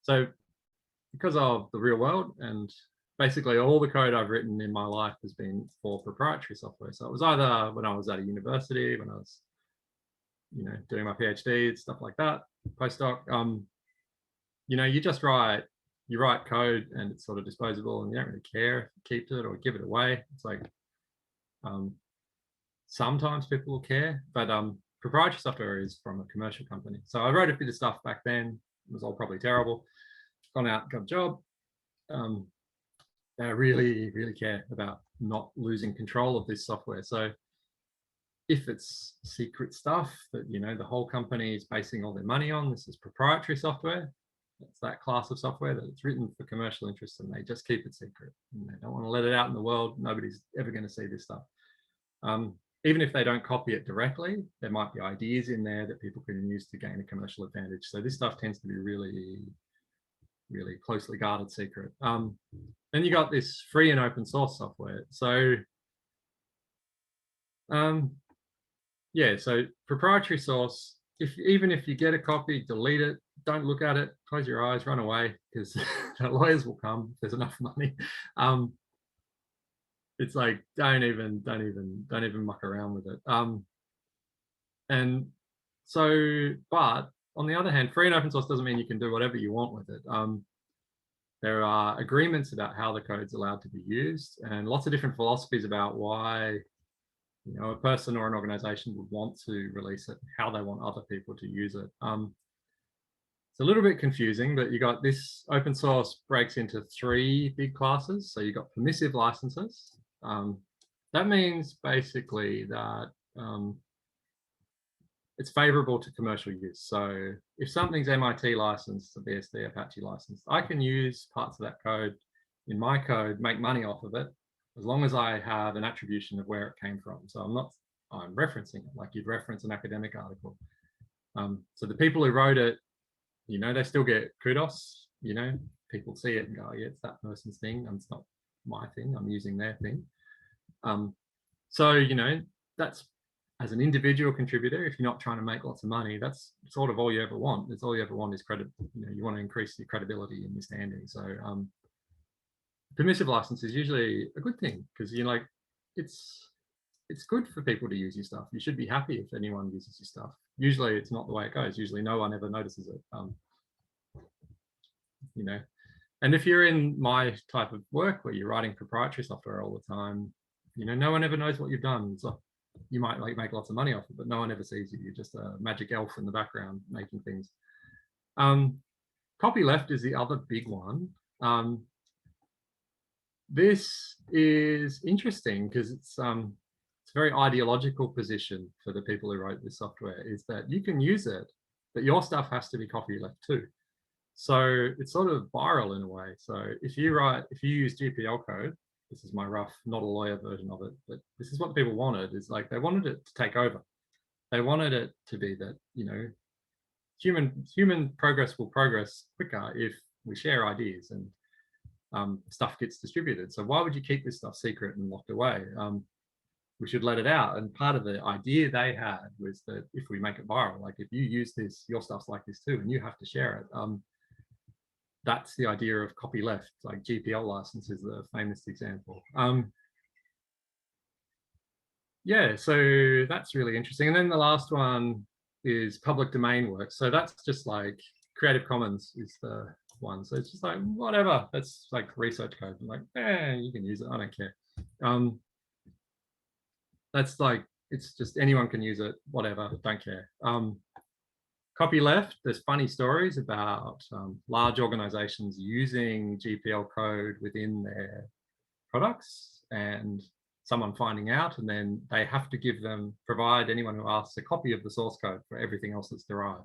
So because of the real world, and basically all the code I've written in my life has been for proprietary software. So it was either when I was at a university, when I was, you know, doing my PhD, stuff like that, postdoc, you know, you write code and it's sort of disposable and you don't really care if you keep it or give it away. It's like, sometimes people will care, but proprietary software is from a commercial company. So I wrote a bit of stuff back then. It was all probably terrible. Gone out, got a job. They really care about not losing control of this software. So if it's secret stuff that, you know, the whole company is basing all their money on, this is proprietary software. It's that class of software that it's written for commercial interests, and they just keep it secret. And they don't want to let it out in the world. Nobody's ever going to see this stuff. Even if they don't copy it directly, there might be ideas in there that people can use to gain a commercial advantage. So this stuff tends to be really closely guarded secret. Then you got this free and open source software. So yeah, so proprietary source, even if you get a copy, delete it, don't look at it, close your eyes, run away, because the lawyers will come if there's enough money. It's like, don't even muck around with it. And so, but on the other hand, free and open source doesn't mean you can do whatever you want with it. There are agreements about how the code's allowed to be used, and lots of different philosophies about why, you know, a person or an organization would want to release it, how they want other people to use it. It's a little bit confusing, but you got this open source breaks into three big classes. So you got permissive licenses. That means basically that it's favorable to commercial use. So if something's MIT licensed, a BSD, Apache licensed, I can use parts of that code in my code, make money off of it, as long as I have an attribution of where it came from. So I'm referencing it like you'd reference an academic article. So the people who wrote it, you know, they still get kudos. You know, people see it and go, yeah, it's that person's thing, and it's not my thing, I'm using their thing. So, you know, that's, as an individual contributor, if you're not trying to make lots of money, that's sort of all you ever want. That's all you ever want is credit. You know, you want to increase your credibility and your standing. So permissive license is usually a good thing, because you're like, it's good for people to use your stuff. You should be happy if anyone uses your stuff. Usually it's not the way it goes. Usually no one ever notices it. You know, and if you're in my type of work where you're writing proprietary software all the time, you know, no one ever knows what you've done. So you might like make lots of money off it, but no one ever sees you. You're just a magic elf in the background making things. Copyleft is the other big one. This is interesting because it's a very ideological position for the people who wrote this software, is that you can use it, but your stuff has to be copyleft too. So it's sort of viral in a way. So if you use GPL code, this is my rough, not a lawyer version of it, but this is what the people wanted, is like they wanted it to take over. They wanted it to be that, you know, human progress will progress quicker if we share ideas and stuff gets distributed. So why would you keep this stuff secret and locked away? We should let it out. And part of the idea they had was that if we make it viral, like if you use this, your stuff's like this too, and you have to share it. That's the idea of copyleft, like GPL license is the famous example. Yeah, so that's really interesting. And then the last one is public domain works. So that's just like Creative Commons is the one. So it's just like, whatever, that's like research code. I'm like, you can use it, I don't care. That's like, it's just anyone can use it, whatever, don't care. Copyleft, there's funny stories about large organizations using GPL code within their products and someone finding out, and then they have to provide anyone who asks a copy of the source code for everything else that's derived.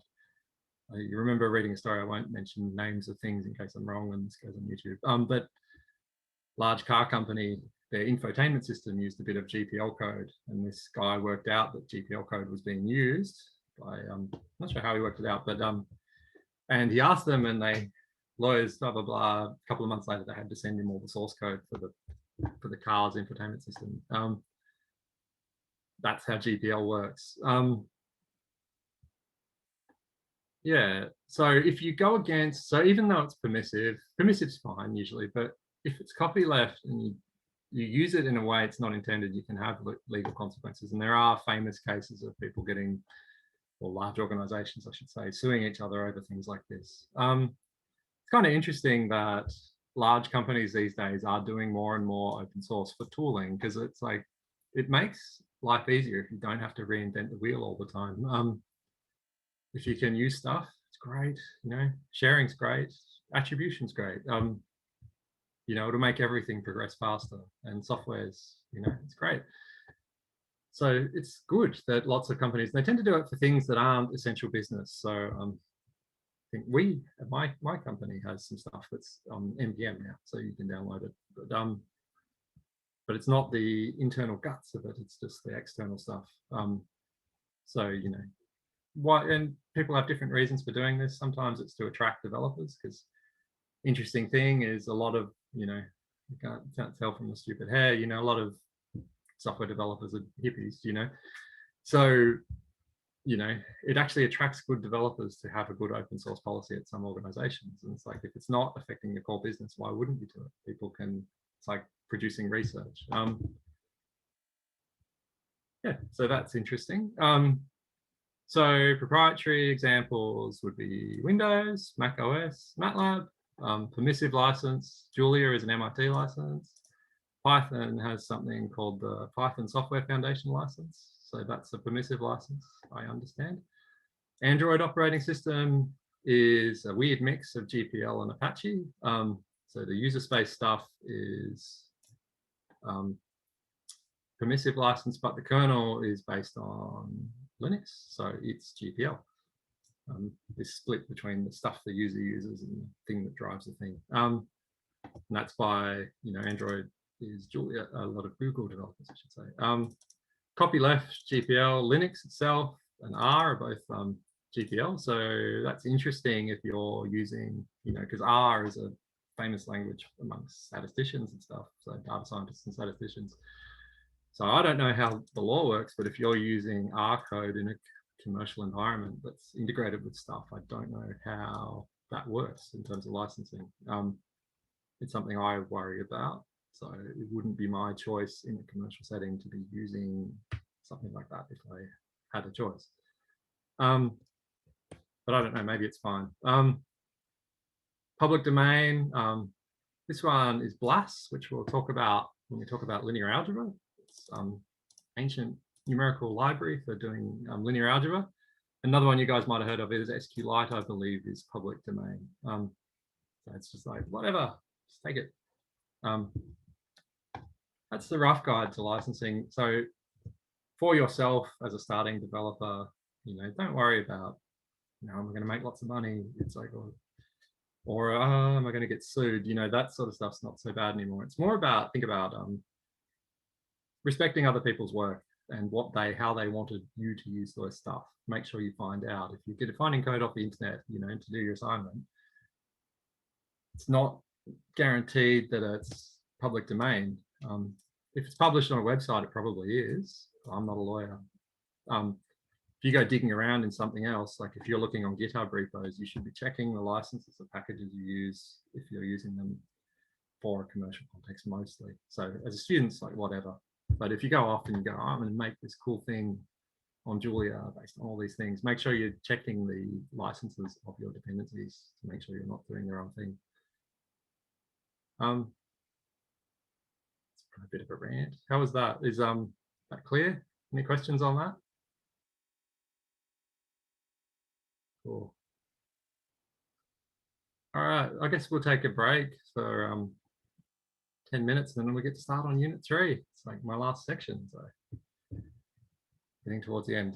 You remember reading a story, I won't mention names of things in case I'm wrong when this goes on YouTube, but large car company, their infotainment system used a bit of GPL code, and this guy worked out that GPL code was being used by, I'm not sure how he worked it out, but, and he asked them, and lawyers, blah, blah, blah, a couple of months later, they had to send him all the source code for the car's infotainment system. That's how GPL works. Yeah, so if you go against, so even though it's permissive's fine usually, but if it's copyleft and you use it in a way it's not intended, you can have legal consequences. And there are famous cases of people getting, or large organizations, I should say, suing each other over things like this. It's kind of interesting that large companies these days are doing more and more open source for tooling, because it's like, it makes life easier if you don't have to reinvent the wheel all the time. If you can use stuff, it's great, sharing's great, attribution's great. It'll make everything progress faster, and software's, it's great. So it's good that lots of companies, they tend to do it for things that aren't essential business. So I think my company has some stuff that's on NPM now, so you can download it. But it's not the internal guts of it, it's just the external stuff. So, and people have different reasons for doing this. Sometimes it's to attract developers, because interesting thing is a lot of, you can't tell from the stupid hair, a lot of software developers are hippies, so it actually attracts good developers to have a good open source policy at some organizations. And it's like, if it's not affecting the core business, why wouldn't you do it? People can, it's like producing research. Yeah, so that's interesting. So proprietary examples would be Windows, Mac OS, MATLAB, permissive license. Julia is an MIT license. Python has something called the Python Software Foundation license. So that's a permissive license, I understand. Android operating system is a weird mix of GPL and Apache. So the user space stuff is permissive license, but the kernel is based on Linux, so it's GPL. This split between the stuff the user uses and the thing that drives the thing. And that's why, Android is Julia, a lot of Google developers, I should say. Copyleft, GPL, Linux itself, and R are both GPL. So that's interesting if you're using, because R is a famous language amongst statisticians and stuff, so data scientists and statisticians. So I don't know how the law works, but if you're using R code in a commercial environment that's integrated with stuff, I don't know how that works in terms of licensing. It's something I worry about. So it wouldn't be my choice in a commercial setting to be using something like that if I had a choice. But I don't know, maybe it's fine. Public domain, this one is BLAS, which we'll talk about when we talk about linear algebra. It's ancient numerical library for doing linear algebra. Another one you guys might have heard of is SQLite, I believe, is public domain. So it's just like, whatever, just take it. That's the rough guide to licensing. So for yourself as a starting developer, don't worry about, am I going to make lots of money? It's like, or am I going to get sued? That sort of stuff's not so bad anymore. It's more about, think about respecting other people's work. and how they wanted you to use their stuff. Make sure you find out. If you get finding code off the internet, to do your assignment, it's not guaranteed that it's public domain. If it's published on a website, it probably is. I'm not a lawyer. If you go digging around in something else, like if you're looking on GitHub repos, you should be checking the licenses of packages you use if you're using them for a commercial context mostly. So as a student, it's like whatever. But if you go off and you go, oh, I'm going to make this cool thing on Julia based on all these things, make sure you're checking the licenses of your dependencies to make sure you're not doing the wrong thing. It's a bit of a rant. How was that? Is that clear? Any questions on that? Cool. All right, I guess we'll take a break for 10 minutes and then we get to start on unit 3. It's like my last section, so getting towards the end.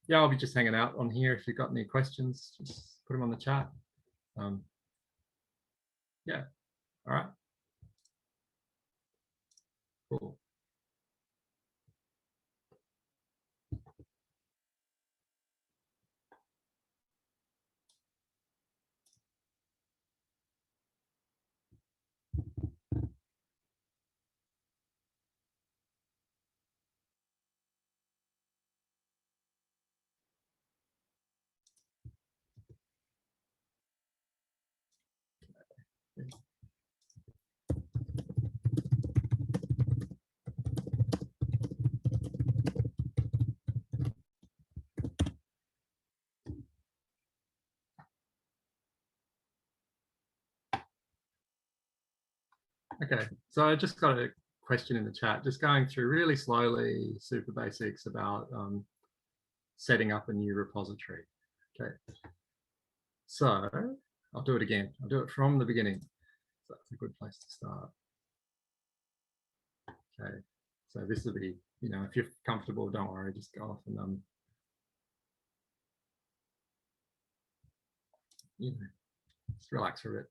Yeah, I'll be just hanging out on here. If you've got any questions, just put them on the chat. Yeah, all right. Cool. Okay, so I just got a question in the chat, just going through really slowly, super basics about setting up a new repository. Okay, so I'll do it again. I'll do it from the beginning. So that's a good place to start. Okay, so this will be, if you're comfortable, don't worry, just go off and just relax for a bit.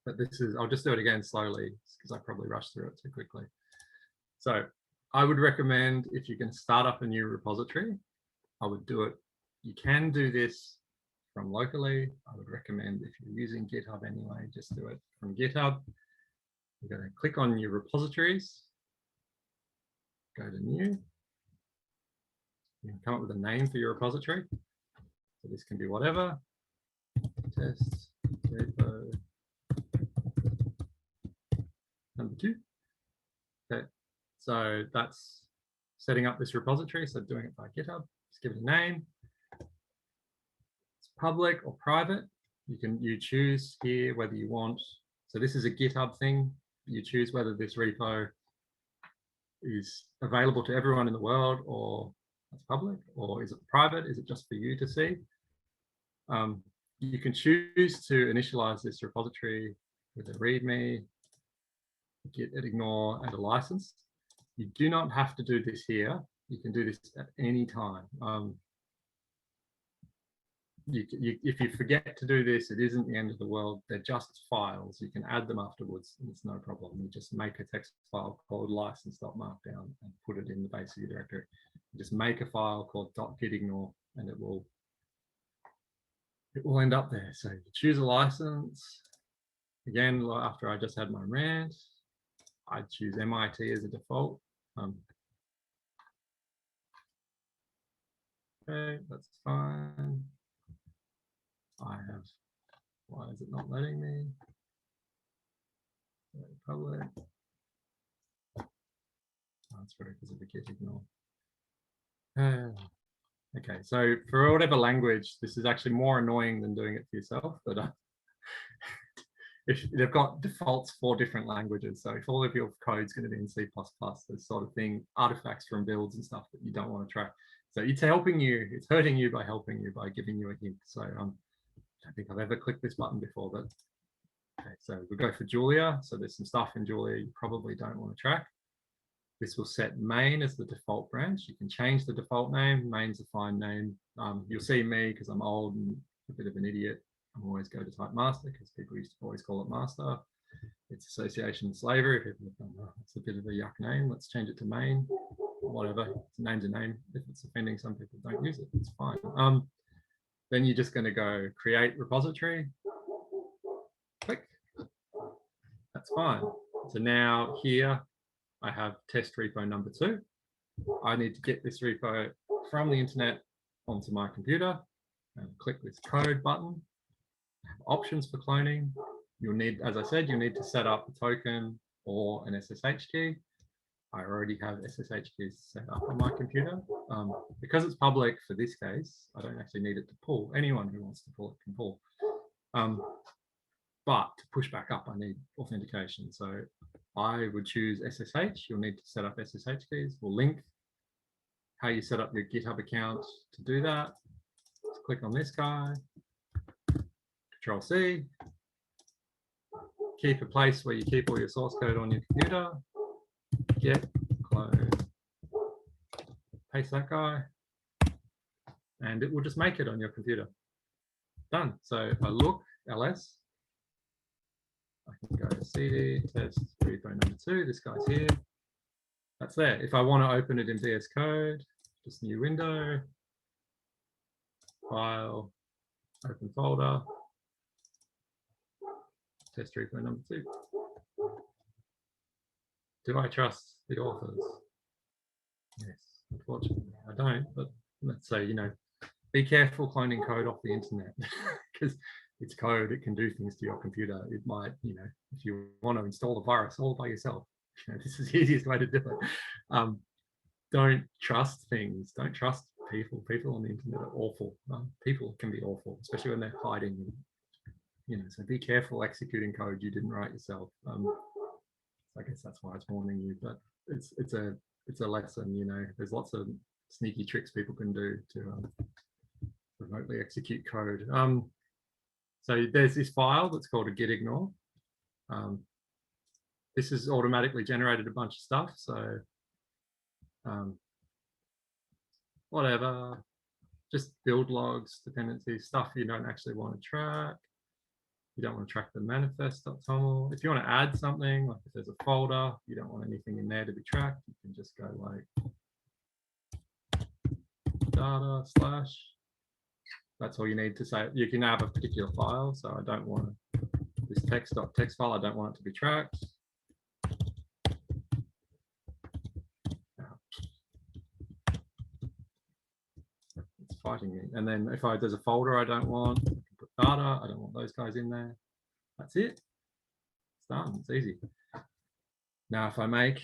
But this is, I'll just do it again slowly because I probably rushed through it too quickly. So I would recommend, if you can start up a new repository, I would do it. You can do this from locally. I would recommend, if you're using GitHub anyway, just do it from GitHub. You're going to click on your repositories, go to new. You can come up with a name for your repository. So this can be whatever. Test repo number 2. Okay, so that's setting up this repository. So doing it by GitHub, just give it a name. It's public or private. You choose here whether you want. So this is a GitHub thing. You choose whether this repo is available to everyone in the world, or it's public, or is it private? Is it just for you to see? You can choose to initialize this repository with a README, git ignore, and a license. You do not have to do this here. You can do this at any time. If you forget to do this, it isn't the end of the world. They're just files. You can add them afterwards, and it's no problem. You just make a text file called license.markdown and put it in the base of your directory. You just make a file called .gitignore, and it will end up there. So you choose a license. Again, after I just had my rant, I'd choose MIT as a default. Okay, that's fine. Why is it not letting me? Public. That's probably because of the git ignore. Okay, so for whatever language, this is actually more annoying than doing it for yourself, but if they've got defaults for different languages. So if all of your code's going to be in C++, this sort of thing, artifacts from builds and stuff that you don't want to track. So it's helping you, it's hurting you by helping you, by giving you a hint. So I don't think I've ever clicked this button before, but okay, so we go for Julia. So there's some stuff in Julia you probably don't want to track. This will set main as the default branch. You can change the default name. Main's a fine name. You'll see me, because I'm old and a bit of an idiot, I'm always go to type master, because people used to always call it master. It's association with slavery. People have done, it's a bit of a yuck name. Let's change it to main. whatever, name's a name. If it's offending some people, don't use it, it's fine. Then you're just going to go create repository, click, that's fine. So now here I have test repo number 2. I need to get this repo from the internet onto my computer and click this code button. Options for cloning. You'll need, as I said, you'll need to set up a token or an SSH key. I already have SSH keys set up on my computer. Because it's public for this case, I don't actually need it to pull. Anyone who wants to pull it can pull. But to push back up, I need authentication. So I would choose SSH. You'll need to set up SSH keys. We'll link how you set up your GitHub account to do that. Just click on this guy, Control C. Keep a place where you keep all your source code on your computer. Get, clone, paste that guy, and it will just make it on your computer. Done. So if I look, ls, I can go cd test repo number 2. This guy's here. That's there. If I want to open it in VS Code, just new window, file, open folder, test repo number 2. Do I trust the authors? Yes, unfortunately, I don't. But let's say, be careful cloning code off the internet because it's code. It can do things to your computer. It might, if you want to install a virus all by yourself, this is the easiest way to do it. Don't trust things. Don't trust people. People on the internet are awful. People can be awful, especially when they're hiding. So be careful executing code you didn't write yourself. I guess that's why it's warning you, but it's a lesson. There's lots of sneaky tricks people can do to remotely execute code. So there's this file that's called a git ignore. This has automatically generated a bunch of stuff. So whatever, just build logs, dependencies, stuff you don't actually want to track. You don't want to track the manifest.toml. If you want to add something, like if there's a folder, you don't want anything in there to be tracked, you can just go like data /. That's all you need to say. You can have a particular file. So I don't want this text.txt file, I don't want it to be tracked. It's fighting me. And then if there's a folder I don't want, I can put data, I don't want those guys in there. That's it. It's done. It's easy. Now if I make,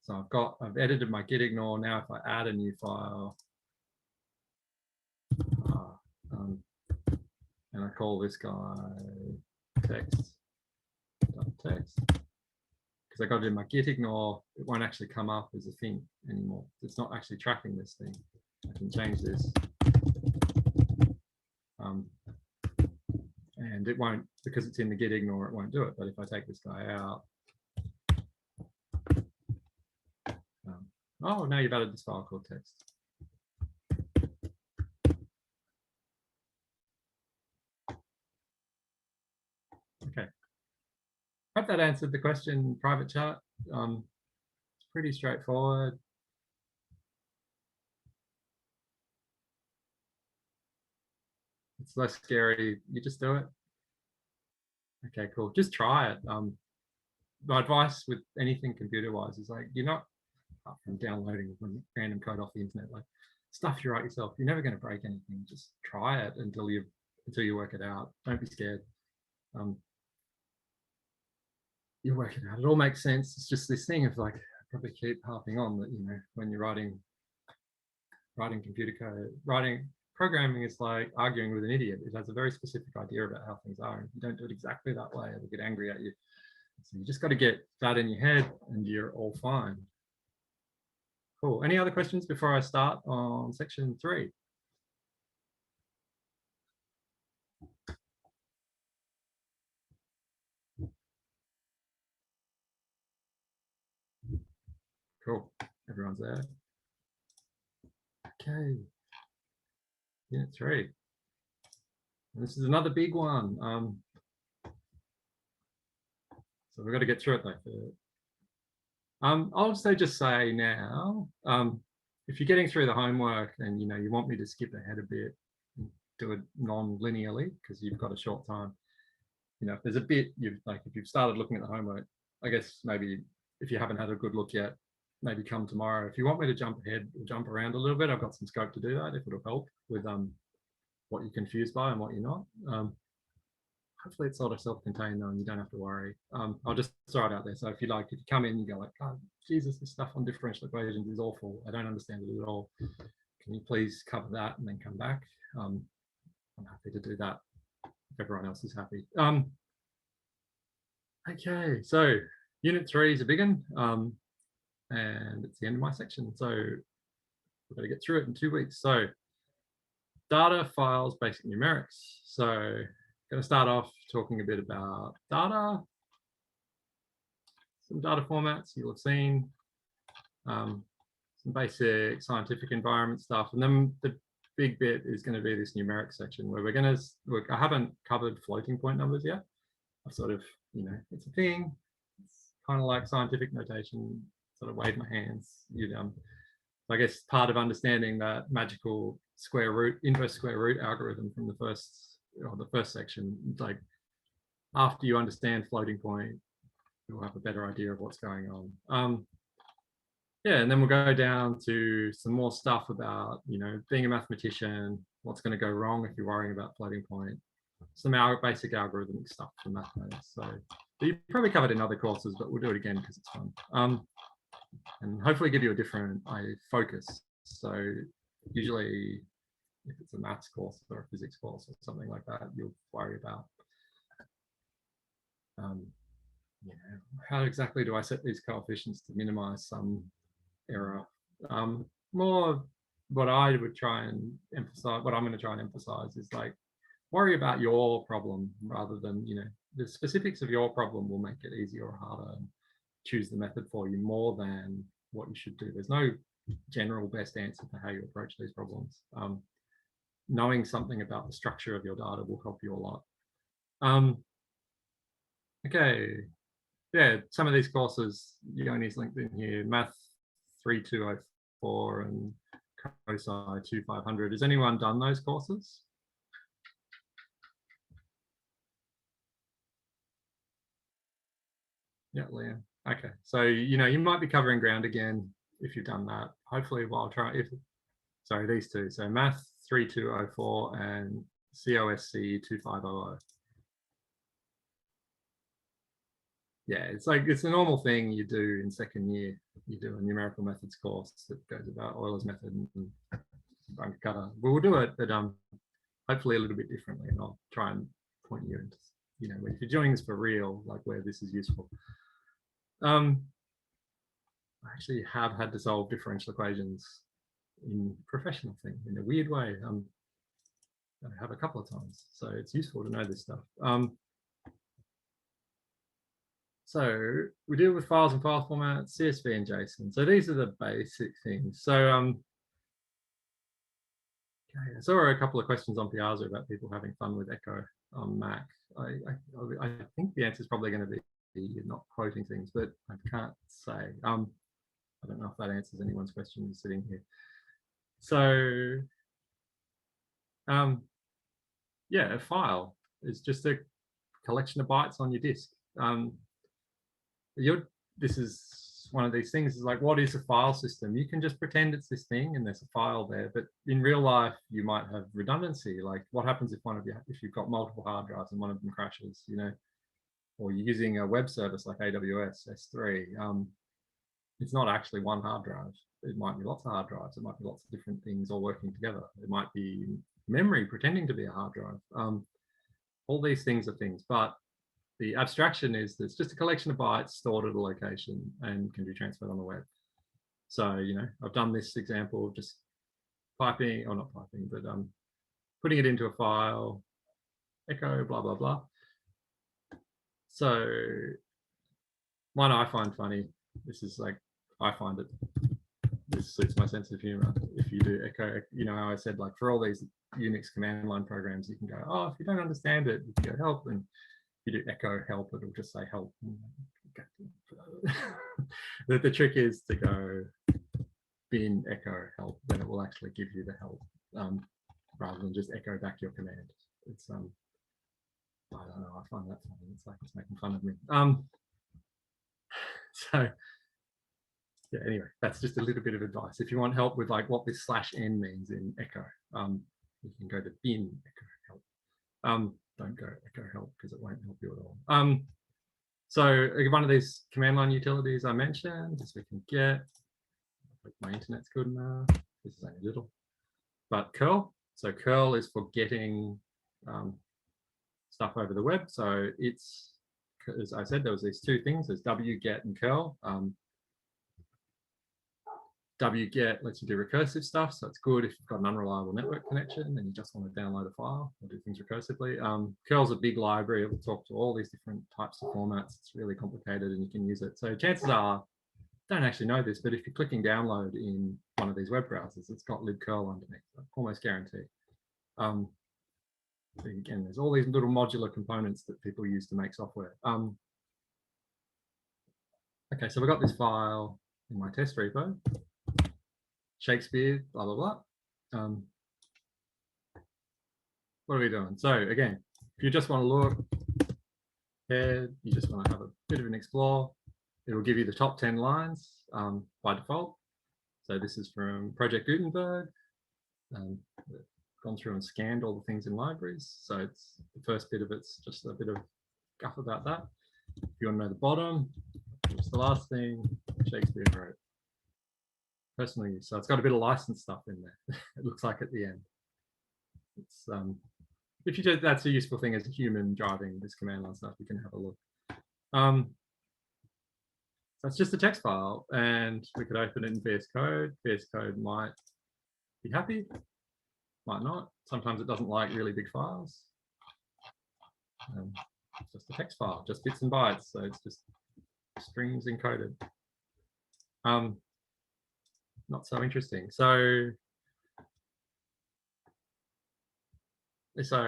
so I've edited my git ignore. Now if I add a new file, and I call this guy text.txt, because I got it in my git ignore, it won't actually come up as a thing anymore. It's not actually tracking this thing. I can change this. And it won't, because it's in the git ignore, it won't do it. But if I take this guy out, oh, now you've added this file called text. Okay. Hope that answered the question, private chat. It's pretty straightforward. It's less scary. You just do it. Okay, cool. Just try it. My advice with anything computer-wise is like, you're not, apart from downloading random code off the internet, like stuff you write yourself, you're never going to break anything. Just try it until you work it out. Don't be scared. You work it out. It all makes sense. It's just this thing of like, I probably keep harping on that, when you're writing computer code, programming is like arguing with an idiot. It has a very specific idea about how things are. And if you don't do it exactly that way, it'll get angry at you. So you just got to get that in your head and you're all fine. Cool. Any other questions before I start on section 3? Cool. Everyone's there. Okay. Unit 3. And this is another big one. So we've got to get through it though. I'll just say now, if you're getting through the homework and you want me to skip ahead a bit and do it non-linearly because you've got a short time, if there's a bit if you've started looking at the homework, I guess maybe if you haven't had a good look yet, maybe come tomorrow. If you want me to jump ahead or jump around a little bit, I've got some scope to do that if it'll help with what you're confused by and what you're not. Hopefully it's sort of self-contained though, and you don't have to worry. I'll just throw it out there. So if you come in, you go like, oh, Jesus, this stuff on differential equations is awful. I don't understand it at all. Can you please cover that and then come back? I'm happy to do that if everyone else is happy. Okay, so unit 3 is a big one, and it's the end of my section. So we're going to get through it in 2 weeks. So data, files, basic numerics. So going to start off talking a bit about data, some data formats you'll have seen, some basic scientific environment stuff, and then the big bit is going to be this numeric section where we're going to look. I haven't covered floating point numbers yet. I've sort of, it's a thing. It's kind of like scientific notation. Sort of wave my hands. I guess part of understanding that magical inverse square root algorithm from the first section, like after you understand floating point, you'll have a better idea of what's going on. Yeah, and then we'll go down to some more stuff about, being a mathematician, what's going to go wrong if you're worrying about floating point, some basic algorithmic stuff from mathematics. So you probably covered in other courses, but we'll do it again because it's fun. And hopefully give you a different focus. So usually if it's a maths course or a physics course or something like that, you'll worry about how exactly do I set these coefficients to minimize some error. More what I would try and emphasize, what I'm going to try and emphasize is worry about your problem rather than, the specifics of your problem will make it easier or harder and choose the method for you more than what you should do. There's no general best answer for how you approach these problems. Knowing something about the structure of your data will help you a lot. Okay, yeah, some of these courses, Yoni's linked in here, Math 3204 and COSI 2500. Has anyone done those courses? Yeah, Liam. Okay, so you might be covering ground again if you've done that. Hopefully, sorry, these two. So Math 3204 and COSC 2500. Yeah, it's a normal thing you do in second year. You do a numerical methods course that goes about Euler's method and bunker cutter. We'll do it, but hopefully a little bit differently, and I'll try and point you into, if you're doing this for real, where this is useful. I actually have had to solve differential equations in professional thing in a weird way. I have a couple of times, so it's useful to know this stuff. So we deal with files and file formats, CSV and JSON. So these are the basic things. So okay, I saw a couple of questions on Piazza about people having fun with Echo on Mac. I think the answer is probably going to be you're not quoting things, but I can't say. I don't know if that answers anyone's question sitting here. So yeah, a file is just a collection of bytes on your disk. This is one of these things, is what is a file system? You can just pretend it's this thing and there's a file there, but in real life you might have redundancy. What happens if you've got multiple hard drives and one of them crashes, or you're using a web service like AWS S3, it's not actually one hard drive. It might be lots of hard drives. It might be lots of different things all working together. It might be memory pretending to be a hard drive. All these things are things, but the abstraction is that it's just a collection of bytes stored at a location and can be transferred on the web. So, I've done this example of just piping, or not piping, but putting it into a file, echo, blah, blah, blah. So one I find funny, this is I find it, this suits my sense of humor. If you do echo, how I said, for all these Unix command line programs, you can go, oh, if you don't understand it, you can go help, and if you do echo help, it'll just say help. The trick is to go bin echo help, then it will actually give you the help rather than just echo back your command. It's I don't know, I find that funny. It's like it's making fun of me. So yeah, anyway, that's just a little bit of advice. If you want help with like what this /n means in echo, you can go to bin echo help. Don't go echo help because it won't help you at all. So one of these command line utilities I mentioned is we can get, if my internet's good enough, this is only little, but curl. So curl is for getting stuff over the web. So it's, as I said, there was these two things, there's wget and curl. wget lets you do recursive stuff, so it's good if you've got an unreliable network connection and you just want to download a file or do things recursively. Curl's a big library, it will talk to all these different types of formats. It's really complicated and you can use it. So chances are, don't actually know this, but if you're clicking download in one of these web browsers, it's got libcurl underneath, almost guaranteed. Again, there's all these little modular components that people use to make software. Okay, so we've got this file in my test repo. Shakespeare, blah, blah, blah. What are we doing? So again, if you just want to look ahead, you just want to have a bit of an explore, it will give you the top 10 lines by default. So this is from Project Gutenberg. Gone through and scanned all the things in libraries. So it's the first bit of it's just a bit of guff about that. If you want to know the bottom, it's the last thing Shakespeare wrote. Personal use. So it's got a bit of license stuff in there. It looks like at the end. It's if you do, that's a useful thing as a human driving this command line stuff, you can have a look. So it's just a text file and we could open it in VS Code. VS Code might be happy, might not. Sometimes it doesn't like really big files. It's just a text file, just bits and bytes. So it's just strings encoded. Not so interesting. So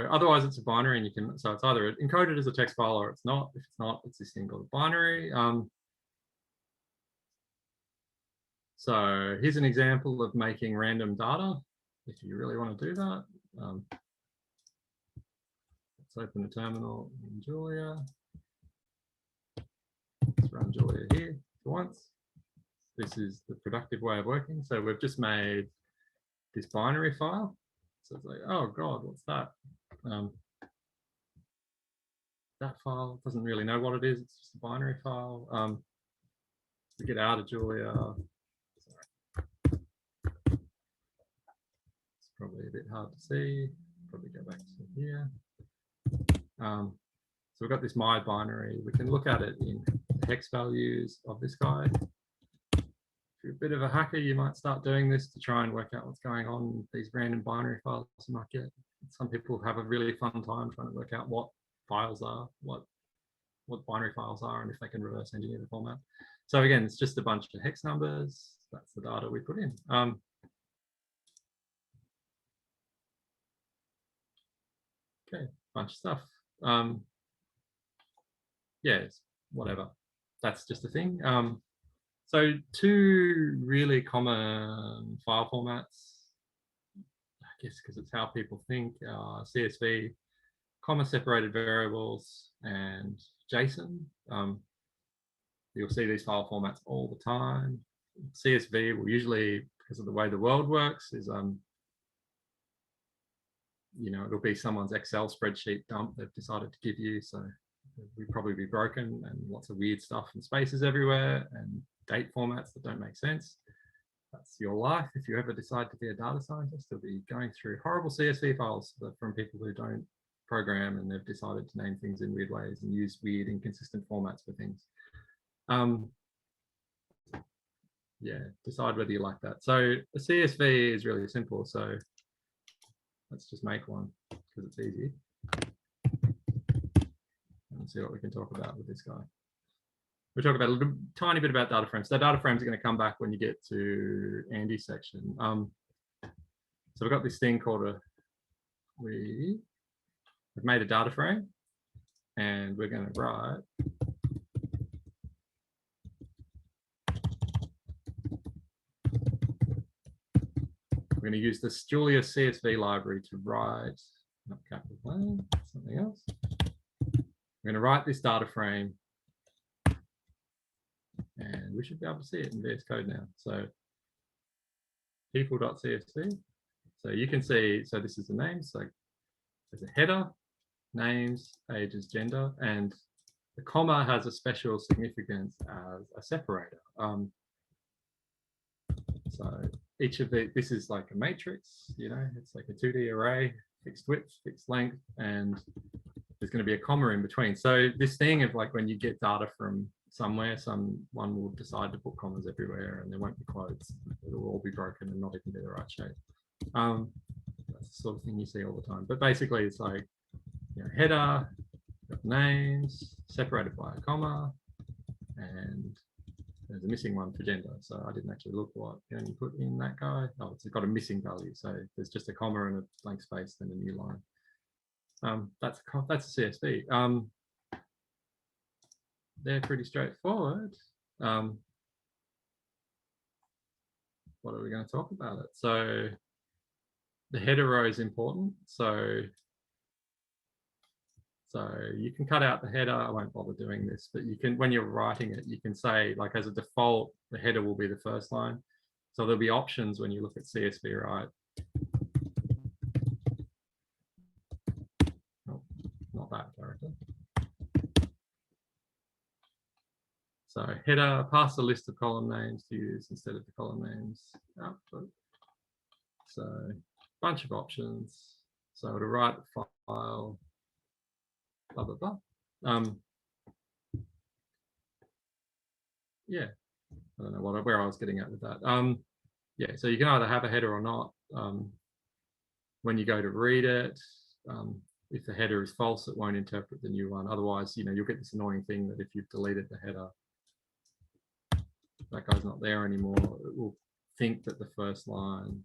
otherwise it's a binary and you can, so it's either encoded as a text file or it's not. If it's not, it's this thing called a binary. So here's an example of making random data. If you really want to do that, let's open a terminal in Julia. Let's run Julia here for once. This is the productive way of working. So we've just made this binary file. So it's like, oh God, what's that? That file doesn't really know what it is. It's just a binary file. We get out of Julia. Sorry. It's probably a bit hard to see. Probably go back to here. So we've got this my binary. We can look at it in the hex values of this guy. If you're a bit of a hacker, you might start doing this to try and work out what's going on with these random binary files you might get. Some people have a really fun time trying to work out what files are, what binary files are, and if they can reverse engineer the format. So again, it's just a bunch of hex numbers. That's the data we put in. Okay, bunch of stuff. Yes, whatever. That's just a thing. So two really common file formats, I guess because it's how people think, CSV, comma separated variables, and JSON. You'll see these file formats all the time. CSV will usually, because of the way the world works, is you know, it'll be someone's Excel spreadsheet dump they've decided to give you. So it'll probably be broken and lots of weird stuff and spaces everywhere and date formats that don't make sense. That's your life. If you ever decide to be a data scientist, you'll be going through horrible CSV files from people who don't program and they've decided to name things in weird ways and use weird inconsistent formats for things. Yeah, decide whether you like that. So the CSV is really simple. So let's just make one because it's easy. And see what we can talk about with this guy. We'll talk about a tiny bit about data frames. So data frames are going to come back when you get to Andy's section. So we've got this thing called we've made a data frame and we're going to write going to use this Julia CSV library to write, not capital plan, something else. I'm going to write this data frame, and we should be able to see it in VS Code now. So people.csv. So you can see, so this is the name. So there's a header, names, ages, gender, and the comma has a special significance as a separator. So each of this is like a matrix, you know, it's like a 2D array, fixed width, fixed length, and there's going to be a comma in between. So this thing of like when you get data from somewhere, someone will decide to put commas everywhere and there won't be quotes. It'll all be broken and not even be the right shape. That's the sort of thing you see all the time. But basically it's like, you know, header, names, separated by a comma, and there's a missing one for gender. So I didn't actually look what you only put in that guy. Oh, it's got a missing value. So there's just a comma and a blank space, then a new line. That's a CSV. They're pretty straightforward. What are we going to talk about it? So the header row is important. So you can cut out the header. I won't bother doing this, but you can, when you're writing it, you can say, like, as a default, the header will be the first line. So there'll be options when you look at CSV, right? Oh, not that character. So header, pass the list of column names to use instead of the column names output. So a bunch of options. So to write a file, blah, blah, blah. Yeah, I don't know where I was getting at with that. Yeah, so you can either have a header or not. When you go to read it, if the header is false, it won't interpret the new one. Otherwise, you know, you'll get this annoying thing that if you've deleted the header, that guy's not there anymore. It will think that the first line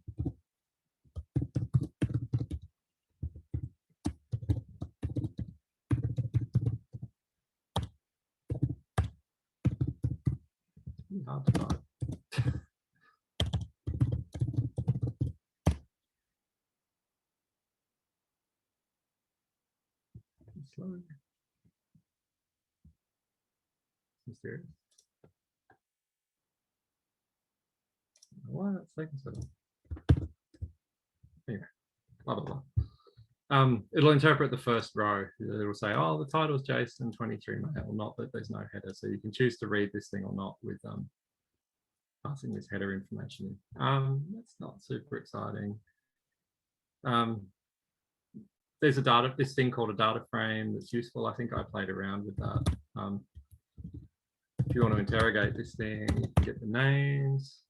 hard to type. Slow. Mysterious. Why that's taking so long? Anyway, blah blah blah. It'll interpret the first row. It'll say, oh, the title is JSON 23 mail, not that there's no header. So you can choose to read this thing or not with passing this header information in. That's not super exciting. There's this thing called a data frame that's useful. I think I played around with that. If you want to interrogate this thing, you can get the names.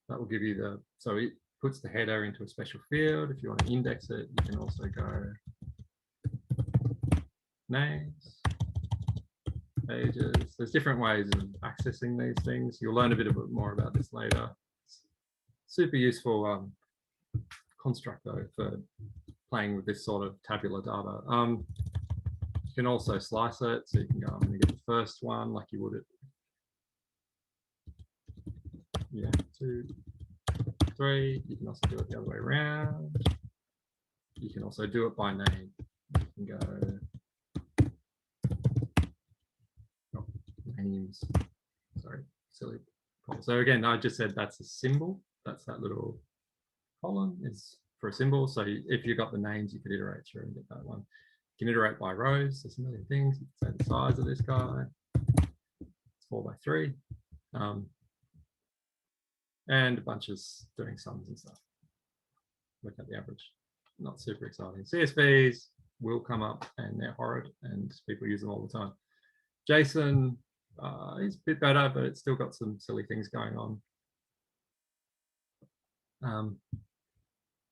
That will give you so it puts the header into a special field. If you want to index it, you can also go names, pages. There's different ways of accessing these things. You'll learn a bit more about this later. Super useful construct though for playing with this sort of tabular data. You can also slice it, so you can go, I'm going to get the first one like you would it. Yeah, 2, 3. You can also do it the other way around. You can also do it by name. You can go names. Sorry, silly. So again, I just said that's a symbol. That's that little column is for a symbol. So if you've got the names, you could iterate through and get that one. You can iterate by rows. There's a million things. You can say the size of this guy. It's 4 by 3. And a bunch of doing sums and stuff. Look at the average. Not super exciting. CSVs will come up and they're horrid and people use them all the time. JSON is a bit better, but it's still got some silly things going on.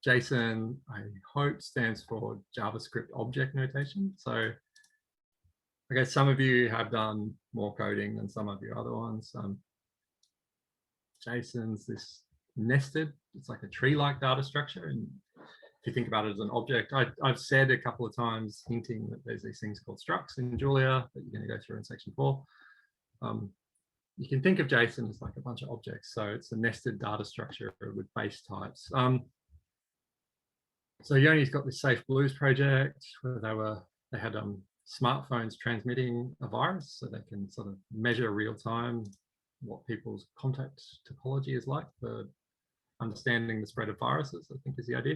JSON, I hope, stands for JavaScript object notation. So I guess some of you have done more coding than some of your other ones. JSON's this nested, it's like a tree-like data structure. And if you think about it as an object, I've said a couple of times hinting that there's these things called structs in Julia that you're going to go through in section 4. you can think of JSON as like a bunch of objects. So it's a nested data structure with base types. So Yoni's got this Safe Blues project where they had smartphones transmitting a virus, so they can sort of measure real time what people's contact topology is like for understanding the spread of viruses, I think is the idea.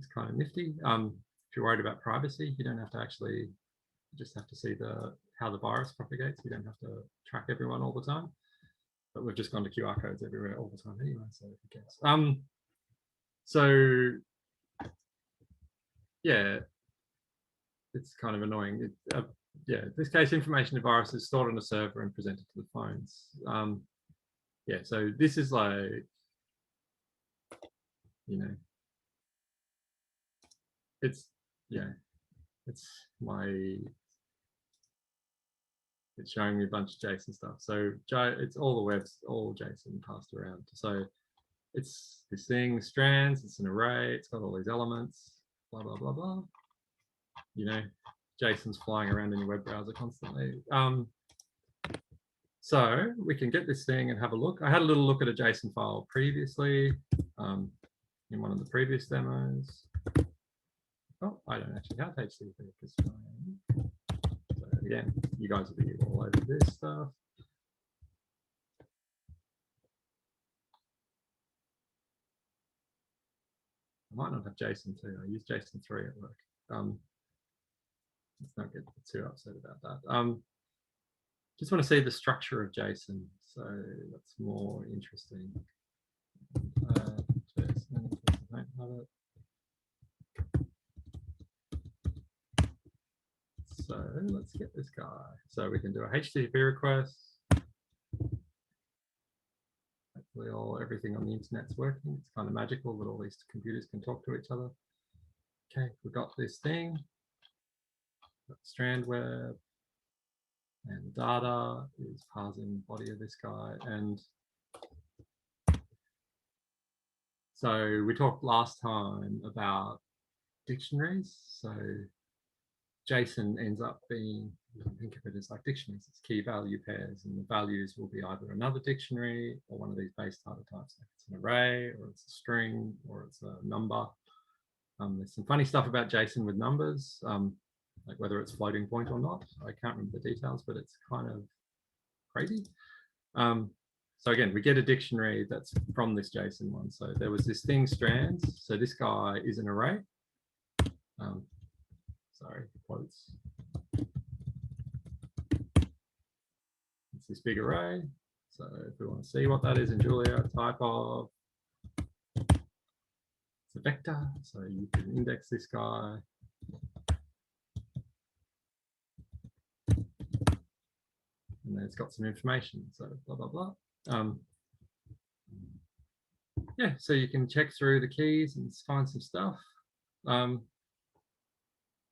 It's kind of nifty. If you're worried about privacy, you don't have to actually, you just have to see how the virus propagates. You don't have to track everyone all the time. But we've just gone to QR codes everywhere all the time anyway, so who cares? So yeah, it's kind of annoying. Yeah, in this case, information of virus is stored on a server and presented to the phones. Yeah, so this is like, you know, it's showing me a bunch of JSON stuff. So it's all the web's all JSON passed around. So it's this thing, strands, it's an array, it's got all these elements, blah, blah, blah, blah. You know, JSON's flying around in your web browser constantly. So we can get this thing and have a look. I had a little look at a JSON file previously in one of the previous demos. Oh, I don't actually have HTTP because so again, you guys will be all over this stuff. I might not have JSON too. I use JSON 3 at work. Let's not get too upset about that. Just want to see the structure of JSON, so that's more interesting. JSON, I don't have it. So let's get this guy. So we can do a HTTP request. Hopefully everything on the internet's working. It's kind of magical that all these computers can talk to each other. Okay, we've got this thing. Got strand web. And the data is parsing the body of this guy. And so we talked last time about dictionaries. So JSON ends up being, you can think of it as like dictionaries, it's key value pairs, and the values will be either another dictionary or one of these base data types. Like it's an array, or it's a string, or it's a number. There's some funny stuff about JSON with numbers, like whether it's floating point or not. I can't remember the details, but it's kind of crazy. So again, we get a dictionary that's from this JSON one. So there was this thing strands. So this guy is an array. Sorry, quotes. It's this big array. So if we want to see what that is in Julia, type of, it's a vector. So you can index this guy. And then it's got some information. So blah, blah, blah. Yeah, so you can check through the keys and find some stuff.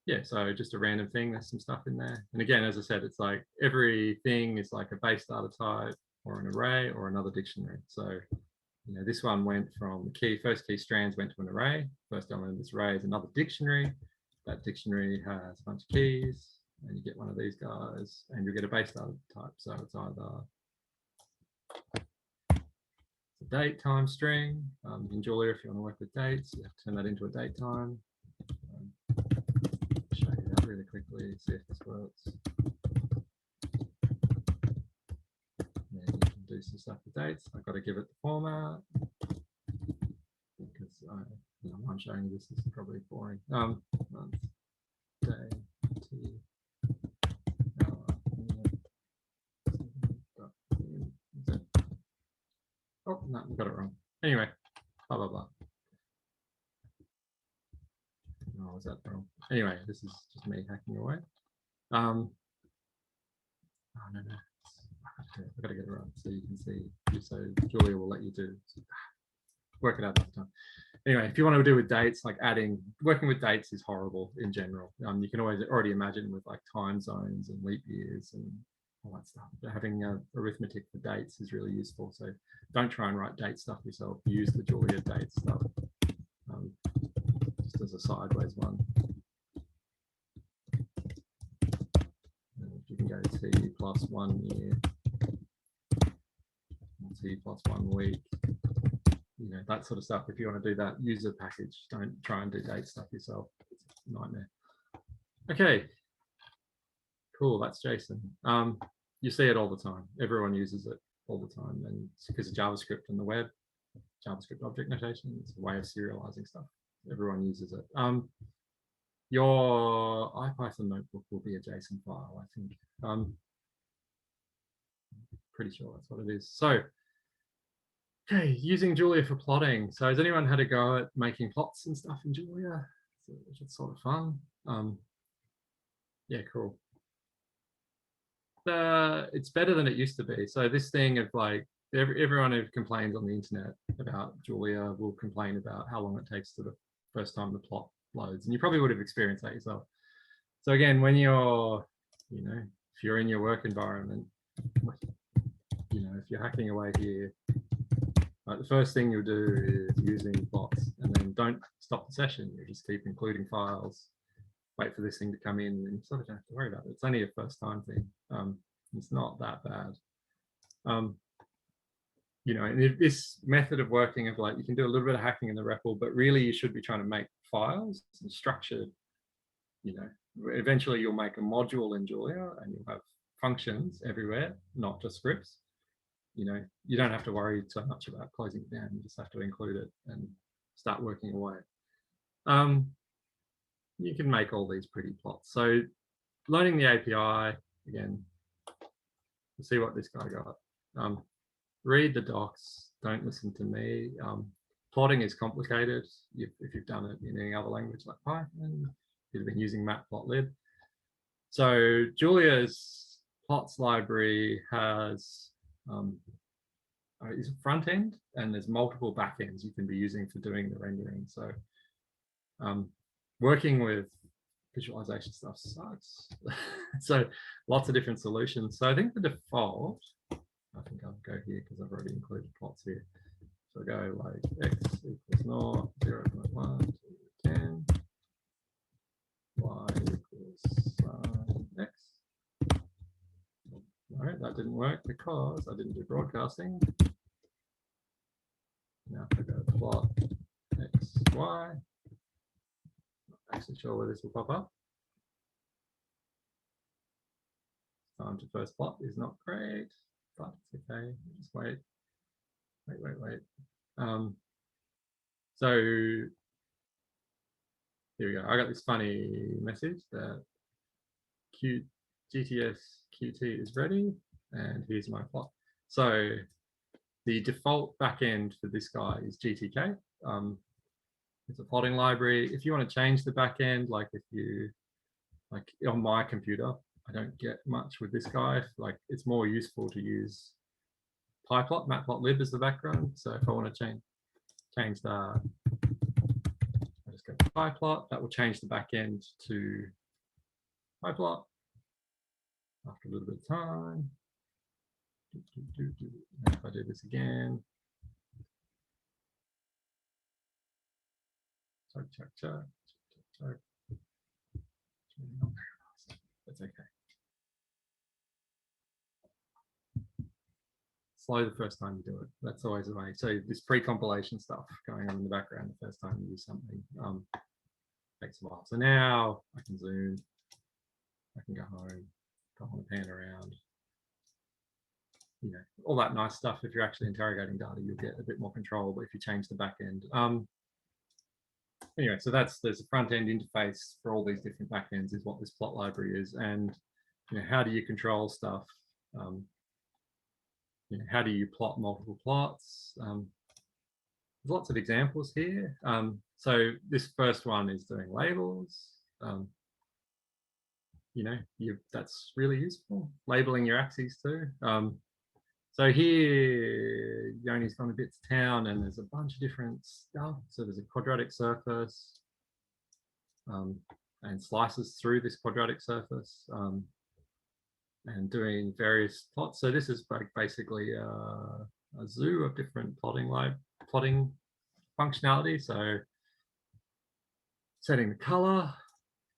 Yeah, so just a random thing, there's some stuff in there. And again, as I said, it's like everything is like a base data type or an array or another dictionary. So, you know, this one went from the first key strands went to an array. First element of this array is another dictionary. That dictionary has a bunch of keys, and you get one of these guys, and you get a base data type. So it's either a date time string. In Julia, if you want to work with dates, you have to turn that into a date time. Show you that really quickly, see if this works. Yeah, you can do some stuff with dates. I've got to give it the format because I'm showing you this is probably boring. Month, day, t, hour, minute, oh no, I got it wrong. Anyway, blah blah blah. Oh, was that wrong? Anyway, this is just me hacking away. Oh no, I've got to get it right so you can see. So Julia will let you work it out another time. Anyway, if you want to do with dates, like working with dates is horrible in general. You can already imagine with like time zones and leap years and all that stuff. But having arithmetic for dates is really useful. So don't try and write date stuff yourself. Use the Julia date stuff. Just as a sideways one. And if you can go T plus 1 year, plots 1 week, you know, that sort of stuff. If you want to do that, use a package. Don't try and do date stuff yourself. It's a nightmare. Okay, cool, that's JSON. You see it all the time. Everyone uses it all the time, and it's because of JavaScript and the web, JavaScript object notation. It's a way of serializing stuff. Everyone uses it. Your IPython notebook will be a JSON file, I think. Pretty sure that's what it is. So, okay, using Julia for plotting. So has anyone had a go at making plots and stuff in Julia? It's sort of fun. Yeah, cool. It's better than it used to be. So this thing of like, everyone who complains on the internet about Julia will complain about how long it takes to the first time the plot loads. And you probably would have experienced that yourself. So again, when you're, you know, if you're in your work environment, you know, if you're hacking away here, the first thing you'll do is using plots, and then don't stop the session. You just keep including files, wait for this thing to come in, and you sort of don't have to worry about it. It's only a first time thing. It's not that bad. You know, and this method of working of like, you can do a little bit of hacking in the REPL, but really you should be trying to make files and structured, you know, eventually you'll make a module in Julia and you'll have functions everywhere, not just scripts. You know, you don't have to worry so much about closing it down. You just have to include it and start working away. You can make all these pretty plots. So learning the API, again, we'll see what this guy got. Read the docs, don't listen to me. Plotting is complicated. If you've done it in any other language like Python, you'd have been using matplotlib. So Julia's plots library has is a front end, and there's multiple back ends you can be using for doing the rendering. So working with visualization stuff sucks. So lots of different solutions. So I think the default, I think I'll go here because I've already included plots here. So I go like x equals naught, 0.1 to 10, y equals x. No, that didn't work because I didn't do broadcasting. Now if I go plot x, y, not actually sure where this will pop up. Time to first plot is not great, but it's okay. Just wait. So here we go. I got this funny message that GTS QT is ready, and here's my plot. So the default backend for this guy is GTK. It's a plotting library. If you want to change the backend, like if you, like on my computer, I don't get much with this guy. Like it's more useful to use pyplot, matplotlib as the background. So if I want to change that, I just go to pyplot. That will change the backend to pyplot after a little bit of time. Now if I do this again, check. That's okay. Slow the first time you do it. That's always the way. So this pre-compilation stuff going on in the background the first time you do something takes a while. So now I can zoom. I can go home. Don't want to pan around. You know, all that nice stuff. If you're actually interrogating data, you'll get a bit more control. But if you change the back end, anyway, so there's a front end interface for all these different backends is what this plot library is, and you know, how do you control stuff? You know, how do you plot multiple plots? There's lots of examples here. So this first one is doing labels. You know, that's really useful. Labeling your axes too. So here, Yoni's gone a bit to town, and there's a bunch of different stuff. So there's a quadratic surface, and slices through this quadratic surface, and doing various plots. So this is basically a zoo of different plotting functionality. So setting the color,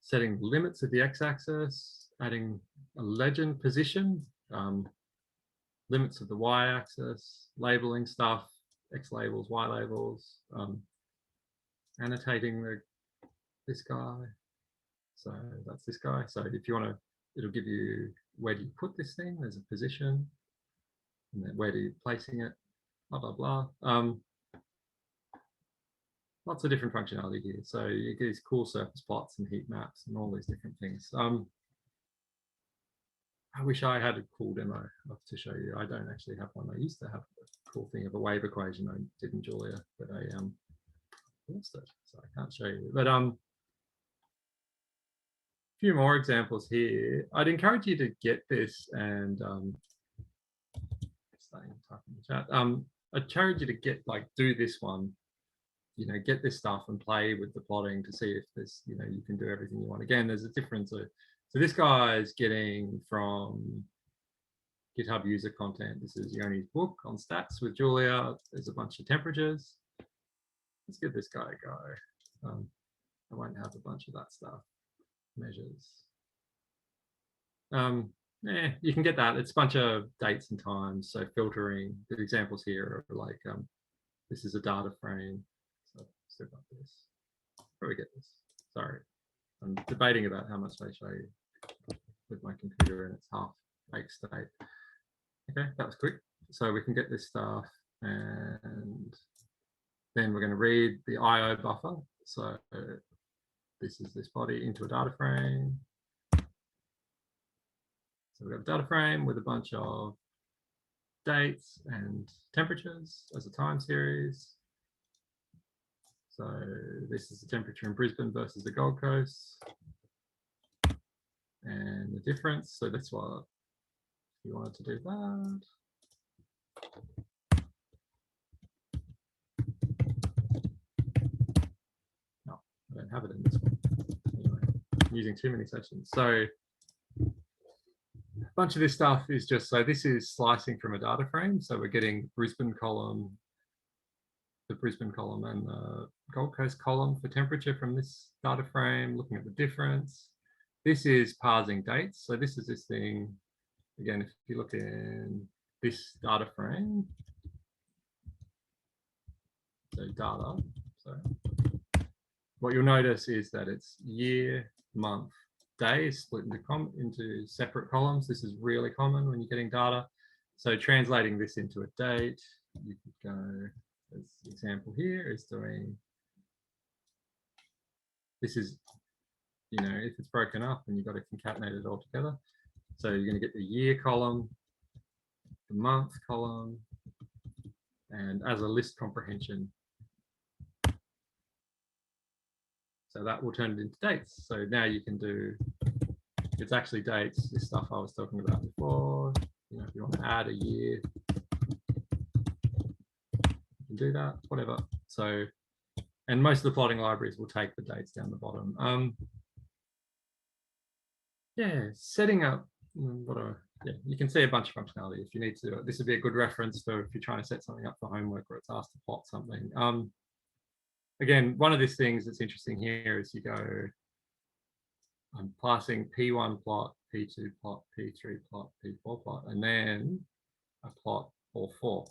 setting the limits of the x-axis, adding a legend position. limits of the y-axis, labeling stuff, x labels, y labels, annotating this guy. So that's this guy. So if you want to, it'll give you where do you put this thing. There's a position, and then where do you placing it, blah blah blah. Lots of different functionality here. So you get these cool surface plots and heat maps and all these different things. I wish I had a cool demo to show you. I don't actually have one. I used to have a cool thing of a wave equation I did in Julia, but I lost it, so I can't show you. But a few more examples here. I'd encourage you to get this and starting to type in the chat. I'd encourage you to get do this one. You know, get this stuff and play with the plotting to see if there's, you know, you can do everything you want. Again, there's a difference. So this guy is getting from GitHub user content. This is Yoni's book on stats with Julia. There's a bunch of temperatures. Let's give this guy a go. I won't have a bunch of that stuff. Measures. You can get that. It's a bunch of dates and times. So filtering. The examples here are like, this is a data frame. So step up this. Probably get this. Sorry. I'm debating about how much I show you with my computer and its half baked state. Okay, that was quick. So we can get this stuff, and then we're going to read the IO buffer. So this is this body into a data frame. So we've got a data frame with a bunch of dates and temperatures as a time series. So this is the temperature in Brisbane versus the Gold Coast. And the difference, so that's what, if you wanted to do that. No, I don't have it in this one. Anyway, I'm using too many sections. So a bunch of this stuff is just, so this is slicing from a data frame. So we're getting Brisbane column, the Brisbane column and the Gold Coast column for temperature from this data frame, looking at the difference. This is parsing dates. So this is this thing, again, if you look in this data frame, so data, so what you'll notice is that it's year, month, day is split into separate columns. This is really common when you're getting data. So translating this into a date, you could go, as the example here is doing, this is, you know, if it's broken up and you've got to concatenate it all together. So you're going to get the year column, the month column, and as a list comprehension. So that will turn it into dates. So now you can do, it's actually dates, this stuff I was talking about before. You know, if you want to add a year, you can do that, whatever. So, and most of the plotting libraries will take the dates down the bottom. Yeah, setting up, yeah, you can see a bunch of functionality if you need to. This would be a good reference for if you're trying to set something up for homework or it's asked to plot something. Again, one of these things that's interesting here is you go, I'm passing P1 plot, P2 plot, P3 plot, P4 plot, and then I plot all four.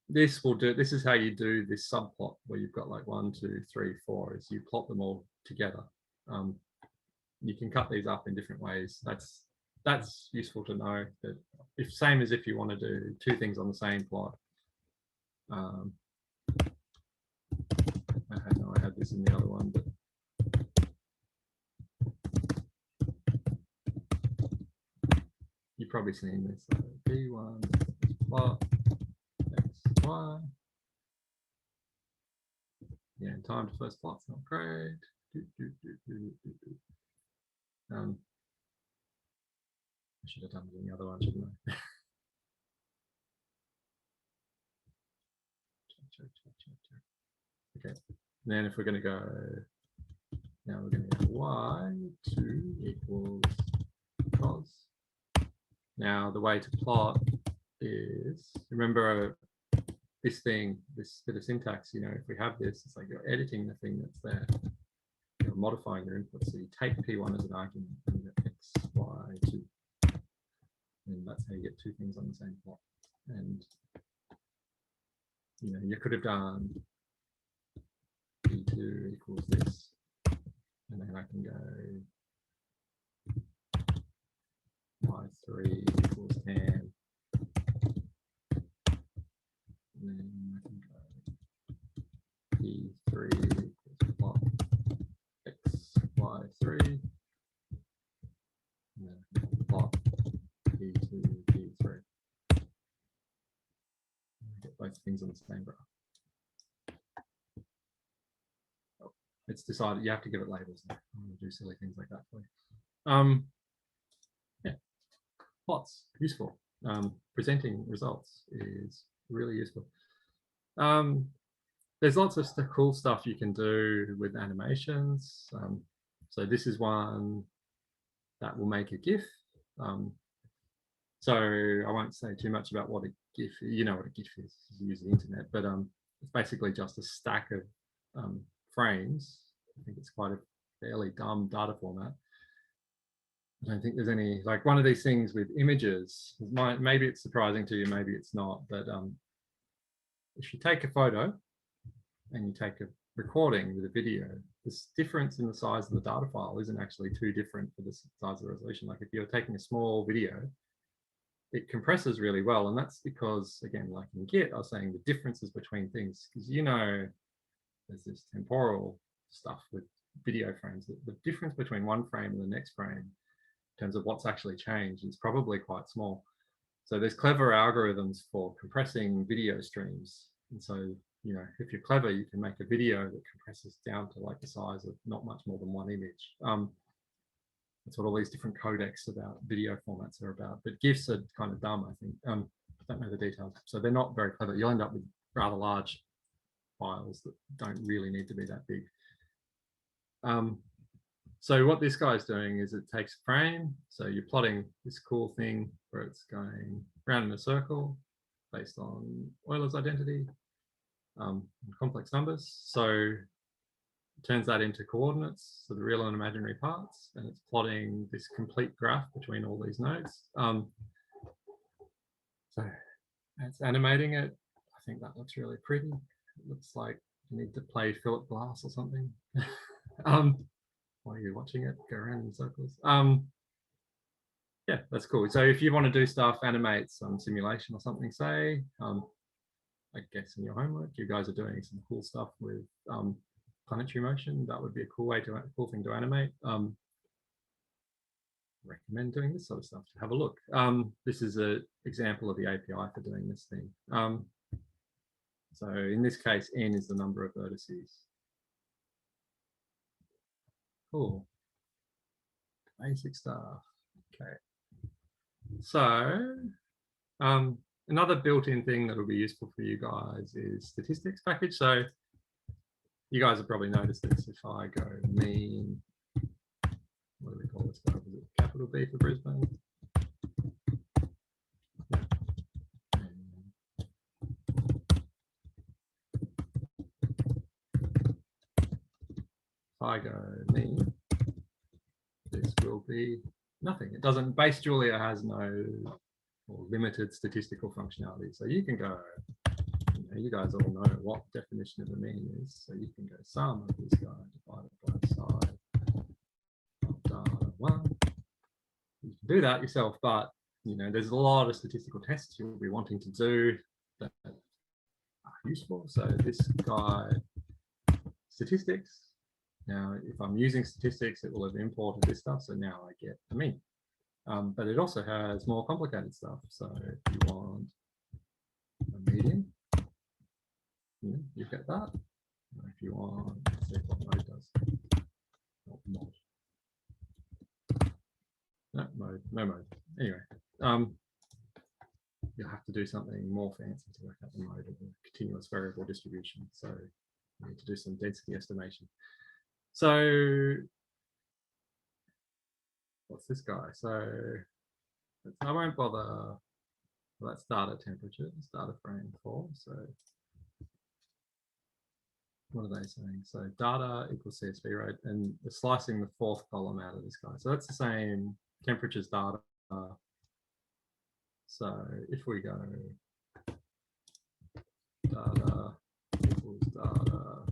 This will do, this is how you do this subplot where you've got like 1, 2, 3, 4, is you plot them all together. You can cut these up in different ways. That's useful to know, that if same as if you want to do two things on the same plot. I know I had this in the other one, but you've probably seen this. So P1 plot X, Y. Yeah, time to first plot's not great. I should have done it in the other one, shouldn't I? Okay, then if we're going to go, now we're going to go y2 equals cos. Now the way to plot is, remember this thing, this bit of syntax, you know, if we have this, it's like you're editing the thing that's there. You're modifying your input. So you take P1 as an argument and you get X, Y, 2. And that's how you get two things on the same plot. And you could have done p2 equals this, and then I can go y3 equals 10. And then I can go p3 equals plot x, y3. And then I can plot p2, p3. Get both things on the same graph. Oh, it's decided you have to give it labels now. I'm going to do silly things like that for you. Yeah, plots, useful. Presenting results is really useful. There's lots of cool stuff you can do with animations. So this is one that will make a GIF. So I won't say too much about what a GIF, you know what a GIF is, you use the internet, but it's basically just a stack of frames. I think it's quite a fairly dumb data format. I don't think there's any, like one of these things with images, maybe it's surprising to you, maybe it's not, but if you take a photo and you take a recording with a video, this difference in the size of the data file isn't actually too different for the size of the resolution. Like if you're taking a small video, it compresses really well. And that's because, again, like in Git, I was saying the differences between things, because there's this temporal stuff with video frames. The difference between one frame and the next frame in terms of what's actually changed is probably quite small. So there's clever algorithms for compressing video streams. And so, if you're clever, you can make a video that compresses down to like the size of not much more than one image. That's what all these different codecs about video formats are about. But GIFs are kind of dumb, I think. I don't know the details. So they're not very clever. You'll end up with rather large files that don't really need to be that big. So what this guy's doing is it takes a frame. So you're plotting this cool thing where it's going round in a circle based on Euler's identity, complex numbers. So it turns that into coordinates, so the real and imaginary parts, and it's plotting this complete graph between all these nodes. So it's animating it. I think that looks really pretty. It looks like you need to play Philip Glass or something. While you're watching it go around in circles. Yeah, that's cool. So if you want to do stuff, animate some simulation or something, say, I guess in your homework, you guys are doing some cool stuff with planetary motion. That would be a cool thing to animate. Recommend doing this sort of stuff to have a look. This is an example of the API for doing this thing. So in this case, n is the number of vertices. Cool. Basic stuff. Okay. So another built-in thing that will be useful for you guys is statistics package. So you guys have probably noticed this. If I go mean, what do we call this guy? Was it capital B for Brisbane? If I go mean, this will be nothing. It doesn't, base Julia has no or limited statistical functionality. So you can go, you guys all know what definition of a mean is. So you can go sum of this guy divided by the size of data 1. You can do that yourself, but there's a lot of statistical tests you'll be wanting to do that are useful. So this guy, statistics. Now, if I'm using statistics, it will have imported this stuff. So now I get a mean. But it also has more complicated stuff. So if you want a median, you get that. If you want, let's see what mode does. Not mod. No mode, no mode. Anyway, you'll have to do something more fancy to work out the mode of a continuous variable distribution. So you need to do some density estimation. So what's this guy? So I won't bother. Well, that's data temperature, it's data frame 4. So what are they saying? So data equals CSV rate, and they're slicing the 4th column out of this guy. So that's the same temperatures data So if we go data equals data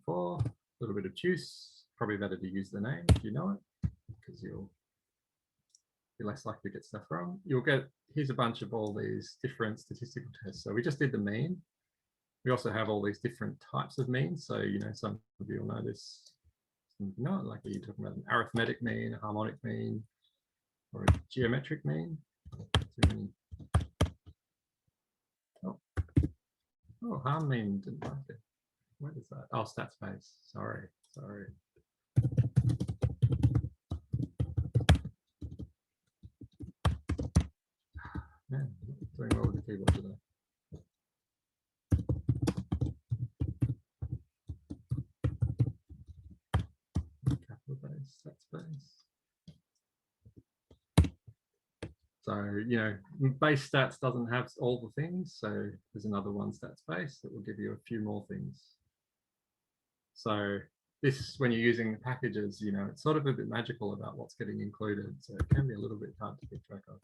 :4, a little bit of juice, probably better to use the name if you know it, because you'll be less likely to get stuff wrong. You'll get, here's a bunch of all these different statistical tests. So we just did the mean. We also have all these different types of means. So, you know, some of you will know this, not like you're talking about an arithmetic mean, a harmonic mean, or a geometric mean. Oh, harm mean didn't like it. What is that? Oh, stat space. Sorry. Man, doing well with the keyboard today. Capital base, stat space. So, you know, base stats doesn't have all the things. So there's another one stat space that will give you a few more things. So this, when you're using the packages, you know, it's sort of a bit magical about what's getting included. So it can be a little bit hard to keep track of.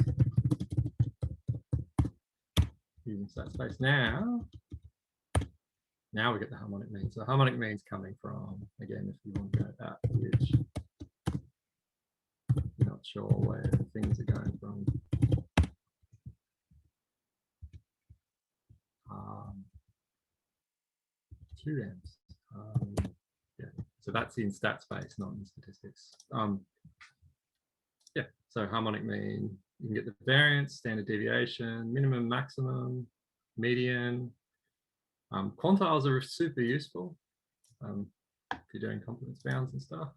Using stat space now we get the harmonic mean. So harmonic means coming from, again, if you want to go at which you're not sure where things are going from. 2Ms. Yeah, so that's in stat space, not in statistics. Yeah, so harmonic mean, you can get the variance, standard deviation, minimum, maximum, median. Quantiles are super useful if you're doing confidence bounds and stuff.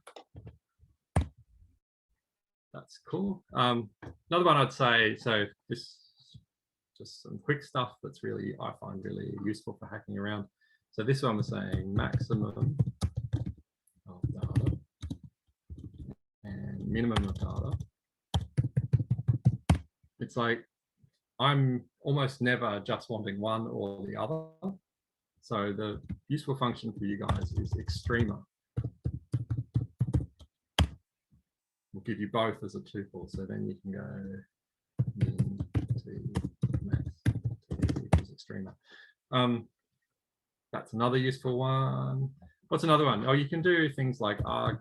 That's cool. Another one I'd say, so this just some quick stuff that's really, I find really useful for hacking around. So this one was saying maximum of data and minimum of data. It's like, I'm almost never just wanting one or the other. So the useful function for you guys is extremer. We'll give you both as a tuple. So then you can go min t max t equals extremer. That's another useful one. What's another one? Oh, you can do things like arg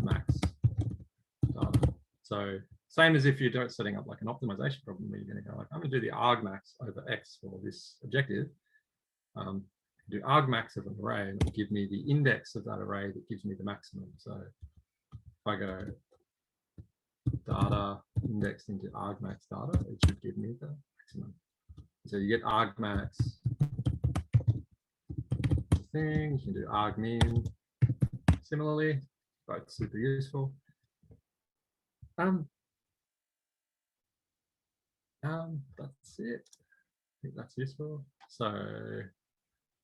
max data. So same as if you're setting up like an optimization problem where you're going to go like, I'm going to do the argmax over x for this objective. Do argmax of an array and it'll give me the index of that array that gives me the maximum. So if I go data indexed into argmax data, it should give me the maximum. So you get argmax thing, you can do argmin similarly, both super useful. That's it. I think that's useful. So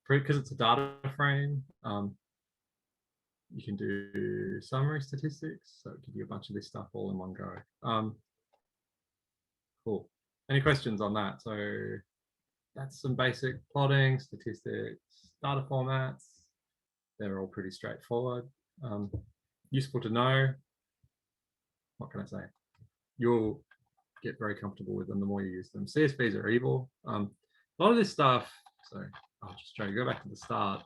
because it's a data frame, you can do summary statistics. So give you a bunch of this stuff all in one go. Cool. Any questions on that? So that's some basic plotting, statistics, data formats. They're all pretty straightforward. Useful to know. What can I say? You'll get very comfortable with them the more you use them. CSVs are evil. A lot of this stuff, so I'll just try to go back to the start.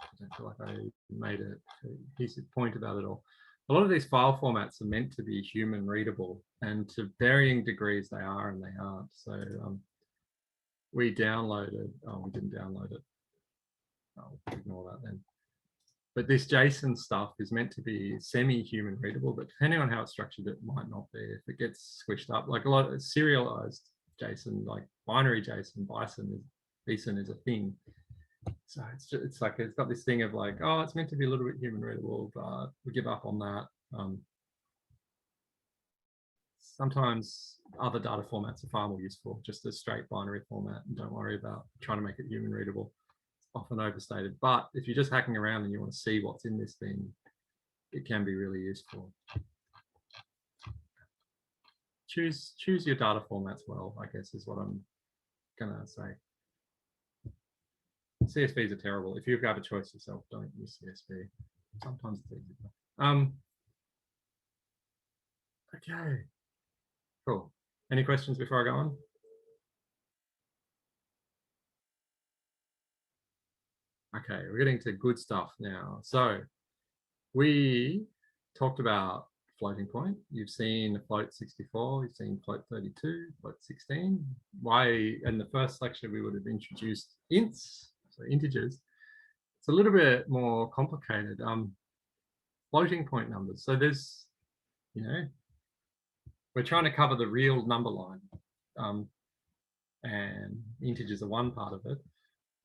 I don't feel like I made a piece of point about it all. A lot of these file formats are meant to be human readable, and to varying degrees they are and they aren't. So we downloaded, oh, we didn't download it. I'll ignore that then. But this JSON stuff is meant to be semi-human readable, but depending on how it's structured, it might not be. If it gets squished up, like a lot of serialized JSON, like binary JSON, bison is a thing. So it's like, it's got this thing of like, oh, it's meant to be a little bit human readable, but we give up on that. Sometimes other data formats are far more useful, just a straight binary format, and don't worry about trying to make it human readable. It's often overstated, but if you're just hacking around and you want to see what's in this thing, it can be really useful. Choose your data formats well, I guess is what I'm gonna say. CSVs are terrible. If you have a choice yourself, don't use CSV. Sometimes it's easy. Okay, cool. Any questions before I go on? Okay, we're getting to good stuff now. So we talked about floating point. You've seen float 64, you've seen float 32, float 16. Why in the first lecture we would have introduced ints, so integers. It's a little bit more complicated. Floating point numbers. So there's, we're trying to cover the real number line, and integers are one part of it.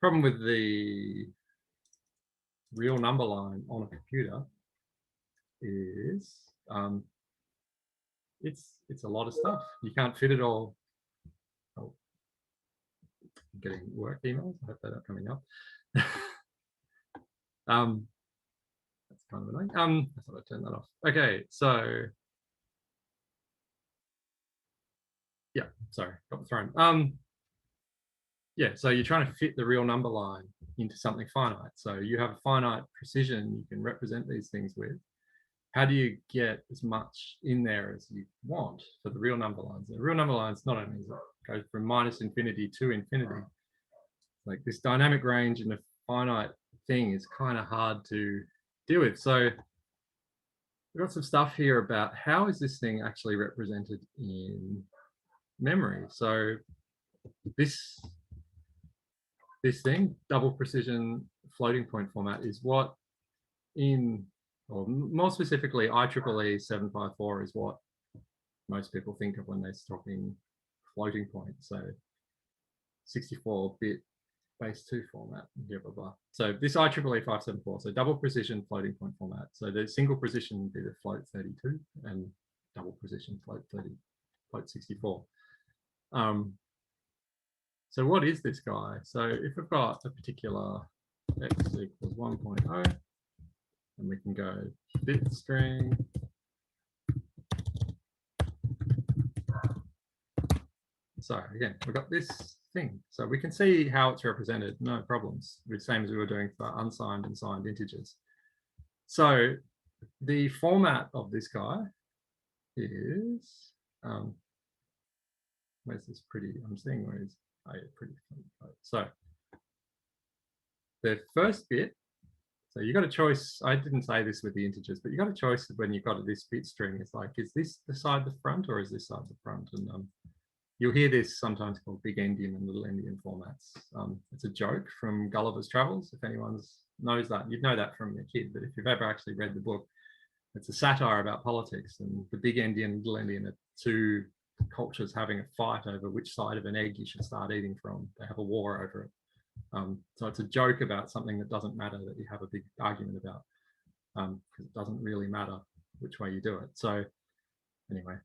Problem with the real number line on a computer is it's a lot of stuff. You can't fit it all. Oh, I'm getting work emails. I hope they're not coming up. That's kind of annoying. I thought I'd turn that off. Okay, so yeah, sorry, got thrown. Yeah, so you're trying to fit the real number line into something finite. So you have a finite precision you can represent these things with. How do you get as much in there as you want for the real number lines? The real number lines not only go from minus infinity to infinity, like this dynamic range in a finite thing is kind of hard to deal with. So we've got some stuff here about how is this thing actually represented in memory. So this thing, double precision floating point format, is what in, or more specifically, IEEE 754 is what most people think of when they're talking floating point. So 64-bit base 2 format, blah, blah, blah. So this IEEE 574, so double precision floating point format. So the single precision bit of float 32 and double precision float 64. So what is this guy? So if we've got a particular x equals 1.0, and we can go bit string. So again, we've got this thing. So we can see how it's represented, no problems, the same as we were doing for unsigned and signed integers. So the format of this guy is, where's this pretty, I'm seeing where is, oh yeah, pretty. So the first bit, so you got a choice. I didn't say this with the integers, but you got a choice when you've got this bit string. It's like, is this the side the front or is this side the front? And you'll hear this sometimes called big endian and little endian formats. It's a joke from Gulliver's Travels. If anyone knows that, you'd know that from your kid. But if you've ever actually read the book, it's a satire about politics. And the big endian and little endian are two cultures having a fight over which side of an egg you should start eating from. They have a war over it. So it's a joke about something that doesn't matter that you have a big argument about, because it doesn't really matter which way you do it. So anyway,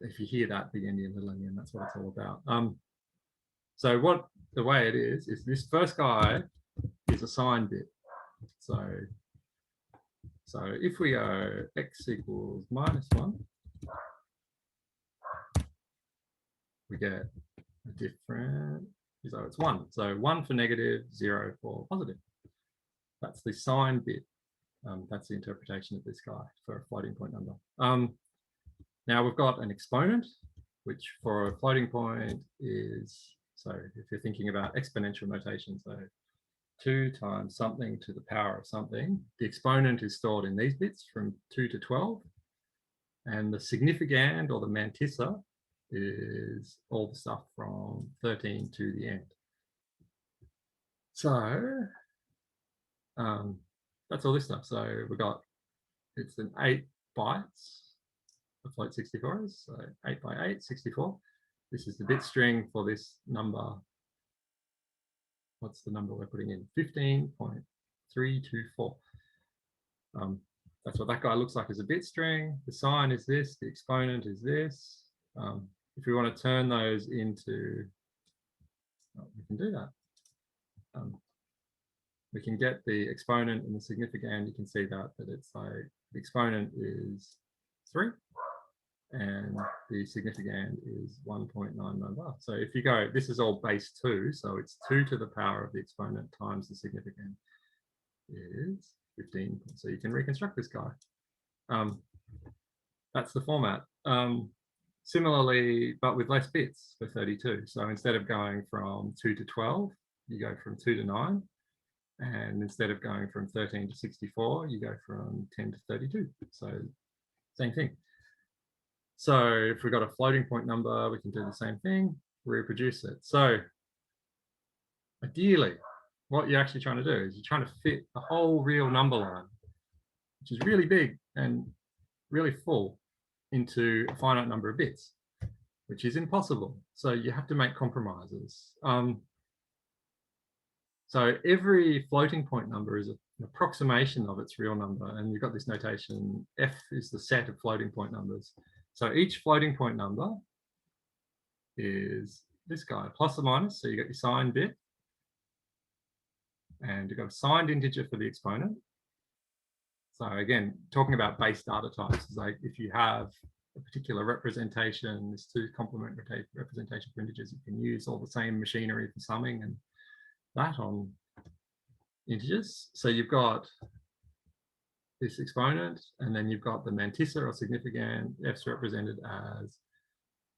if you hear that, big endian, little endian, that's what it's all about. So what the way it is this first guy is a sign bit. So if we go x equals -1, we get a different, so it's 1. So 1 for negative, 0 for positive. That's the sign bit. That's the interpretation of this guy for a floating point number. Now we've got an exponent, which for a floating point is, so if you're thinking about exponential notation, so 2 times something to the power of something, the exponent is stored in these bits from 2 to 12, and the significand or the mantissa is all the stuff from 13 to the end. So that's all this stuff. So we've got, it's an 8 bytes. The float 64 is, so 8 by 8, 64. This is the bit string for this number. What's the number we're putting in? 15.324. That's what that guy looks like as a bit string. The sign is this, the exponent is this. If we want to turn those into, we can do that. We can get the exponent and the significand. You can see that it's like the exponent is 3 and the significand is 1.991. So if you go, this is all base 2, so it's 2 to the power of the exponent times the significand is 15. So you can reconstruct this guy. That's the format. Similarly, but with less bits for 32. So instead of going from 2 to 12, you go from 2 to 9. And instead of going from 13 to 64, you go from 10 to 32. So same thing. So if we've got a floating point number, we can do the same thing, reproduce it. So ideally, what you're actually trying to do is you're trying to fit the whole real number line, which is really big and really full, into a finite number of bits, which is impossible. So you have to make compromises. So every floating point number is an approximation of its real number. And you've got this notation, F is the set of floating point numbers. So each floating point number is this guy, plus or minus. So you got your signed bit, and you've got a signed integer for the exponent. So again, talking about base data types, is like if you have a particular representation, this two complement representation for integers, you can use all the same machinery for summing and that on integers. So you've got this exponent, and then you've got the mantissa or significand. F's represented as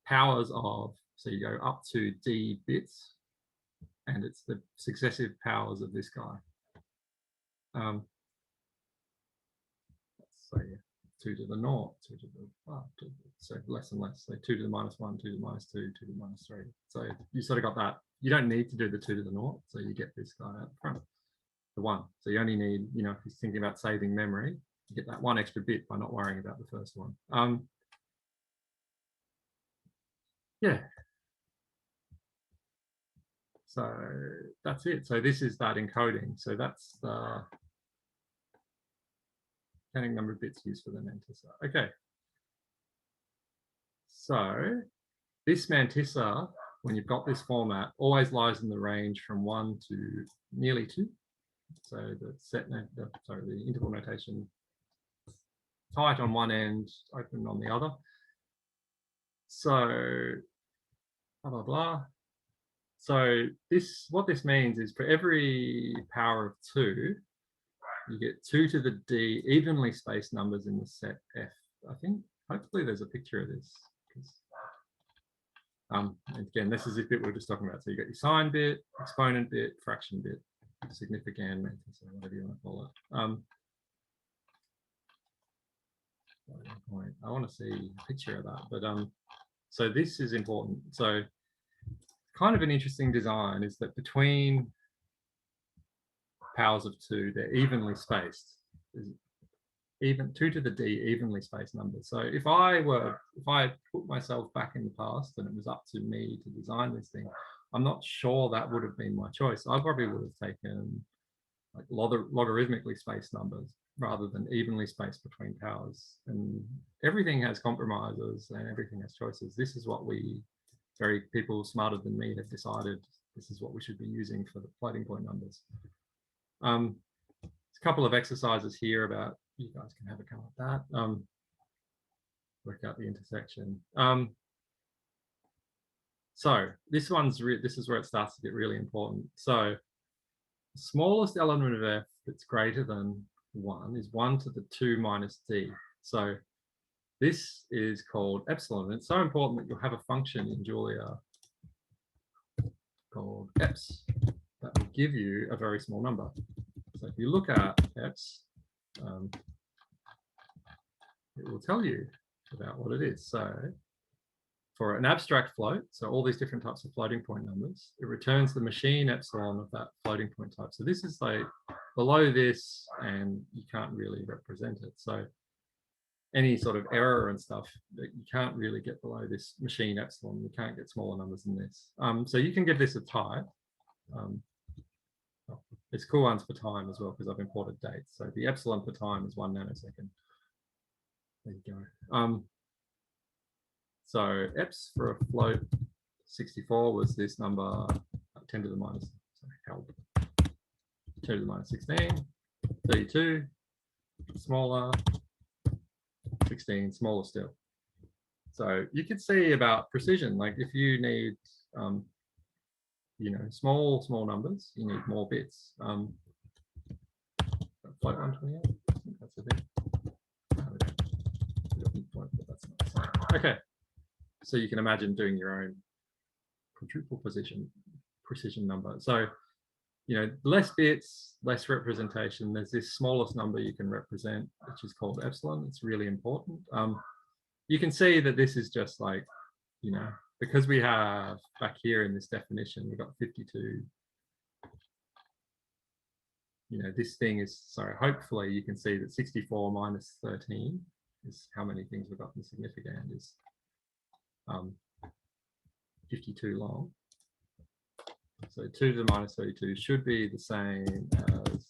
powers of, so you go up to d bits, and it's the successive powers of this guy. So 2 to the naught, 2 to the, so less and less. So 2 to the minus 1, 2 to the minus 2, 2 to the minus 3. So you sort of got that. You don't need to do the 2 to the naught, so you get this guy out front, the 1. So you only need, you know, if you're thinking about saving memory, you get that one extra bit by not worrying about the first one. Yeah. So that's it. So this is that encoding. So that's the counting number of bits used for the mantissa. Okay. So this mantissa, when you've got this format, always lies in the range from 1 to nearly 2. So the set, the interval notation, tight on one end, open on the other. So blah, blah, blah. So this, what this means is for every power of 2, you get 2 to the d evenly spaced numbers in the set F, I think. Hopefully there's a picture of this. And again, this is the bit we were just talking about. So you got your sign bit, exponent bit, fraction bit, significand, mantissa, whatever you want to call it. I want to see a picture of that, but so this is important. So kind of an interesting design is that between powers of 2, they're evenly spaced. Even 2 to the d evenly spaced numbers. So if I put myself back in the past and it was up to me to design this thing, I'm not sure that would have been my choice. I probably would have taken like logarithmically spaced numbers rather than evenly spaced between powers. And everything has compromises and everything has choices. This is what people smarter than me have decided this is what we should be using for the floating point numbers. There's a couple of exercises here about, you guys can have a go at that. Work out the intersection. So this is where it starts to get really important. So the smallest element of F that's greater than 1 is 1 to the 2 minus d. So this is called epsilon. And it's so important that you'll have a function in Julia called eps that will give you a very small number. So if you look at eps, it will tell you about what it is. So for an abstract float, so all these different types of floating point numbers, it returns the machine epsilon of that floating point type. So this is like below this, and you can't really represent it. So any sort of error and stuff, that you can't really get below this machine epsilon. You can't get smaller numbers than this. So you can give this a type. There's cool ones for time as well, because I've imported dates. So the epsilon for time is 1 nanosecond. There you go. So eps for a float 64 was this number 10 to the minus, sorry, help, 10 to the minus 16, 32, smaller, 16, smaller still. So you could see about precision, like if you need, you know, small numbers, you need more bits. Float 128, I think that's a bit. Okay. so you can imagine doing your own quadruple precision number. So, you know, less bits, less representation. There's this smallest number you can represent, which is called epsilon. It's really important. You can see that this is just like, you know, because we have back here in this definition, we've got 52. You know, this thing is, sorry, hopefully you can see that 64 minus 13 is how many things we've got in significand is 52 long. So 2 to the minus 32 should be the same as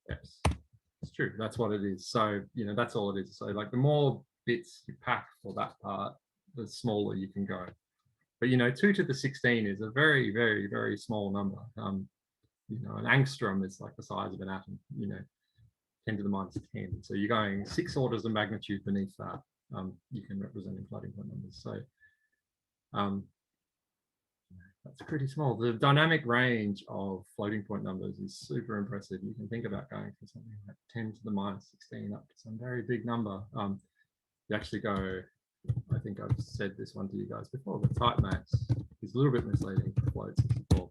x. It's true, that's what it is. So, you know, that's all it is. So like the more bits you pack for that part, the smaller you can go. But, you know, 2 to the 16 is a very, very, very small number. You know, an angstrom is like the size of an atom, you know, 10 to the minus 10. So you're going 6 orders of magnitude beneath that. You can represent in floating point numbers. So that's pretty small. The dynamic range of floating point numbers is super impressive. You can think about going from something like 10 to the minus 16 up to some very big number. You actually go, I think I've said this one to you guys before, but type max is a little bit misleading for float 64.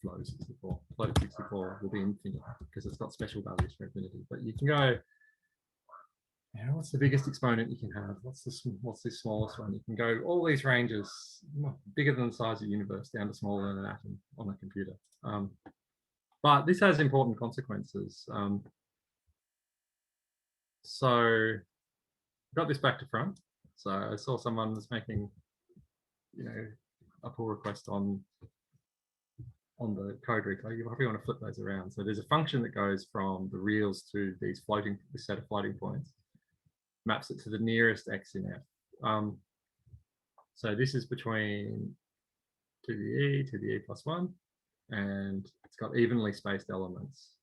Float 64. Float 64 will be infinite because it's got special values for infinity. But you can go, you know, what's the biggest exponent you can have? What's the smallest one? You can go all these ranges, bigger than the size of the universe, down to smaller than an atom on a computer. But this has important consequences. So got this back to front. So I saw someone was making, you know, a pull request on the code repo. You probably want to flip those around. So there's a function that goes from the reals to this set of floating points, maps it to the nearest x in f. So this is between 2 to the e plus 1, and it's got evenly spaced elements.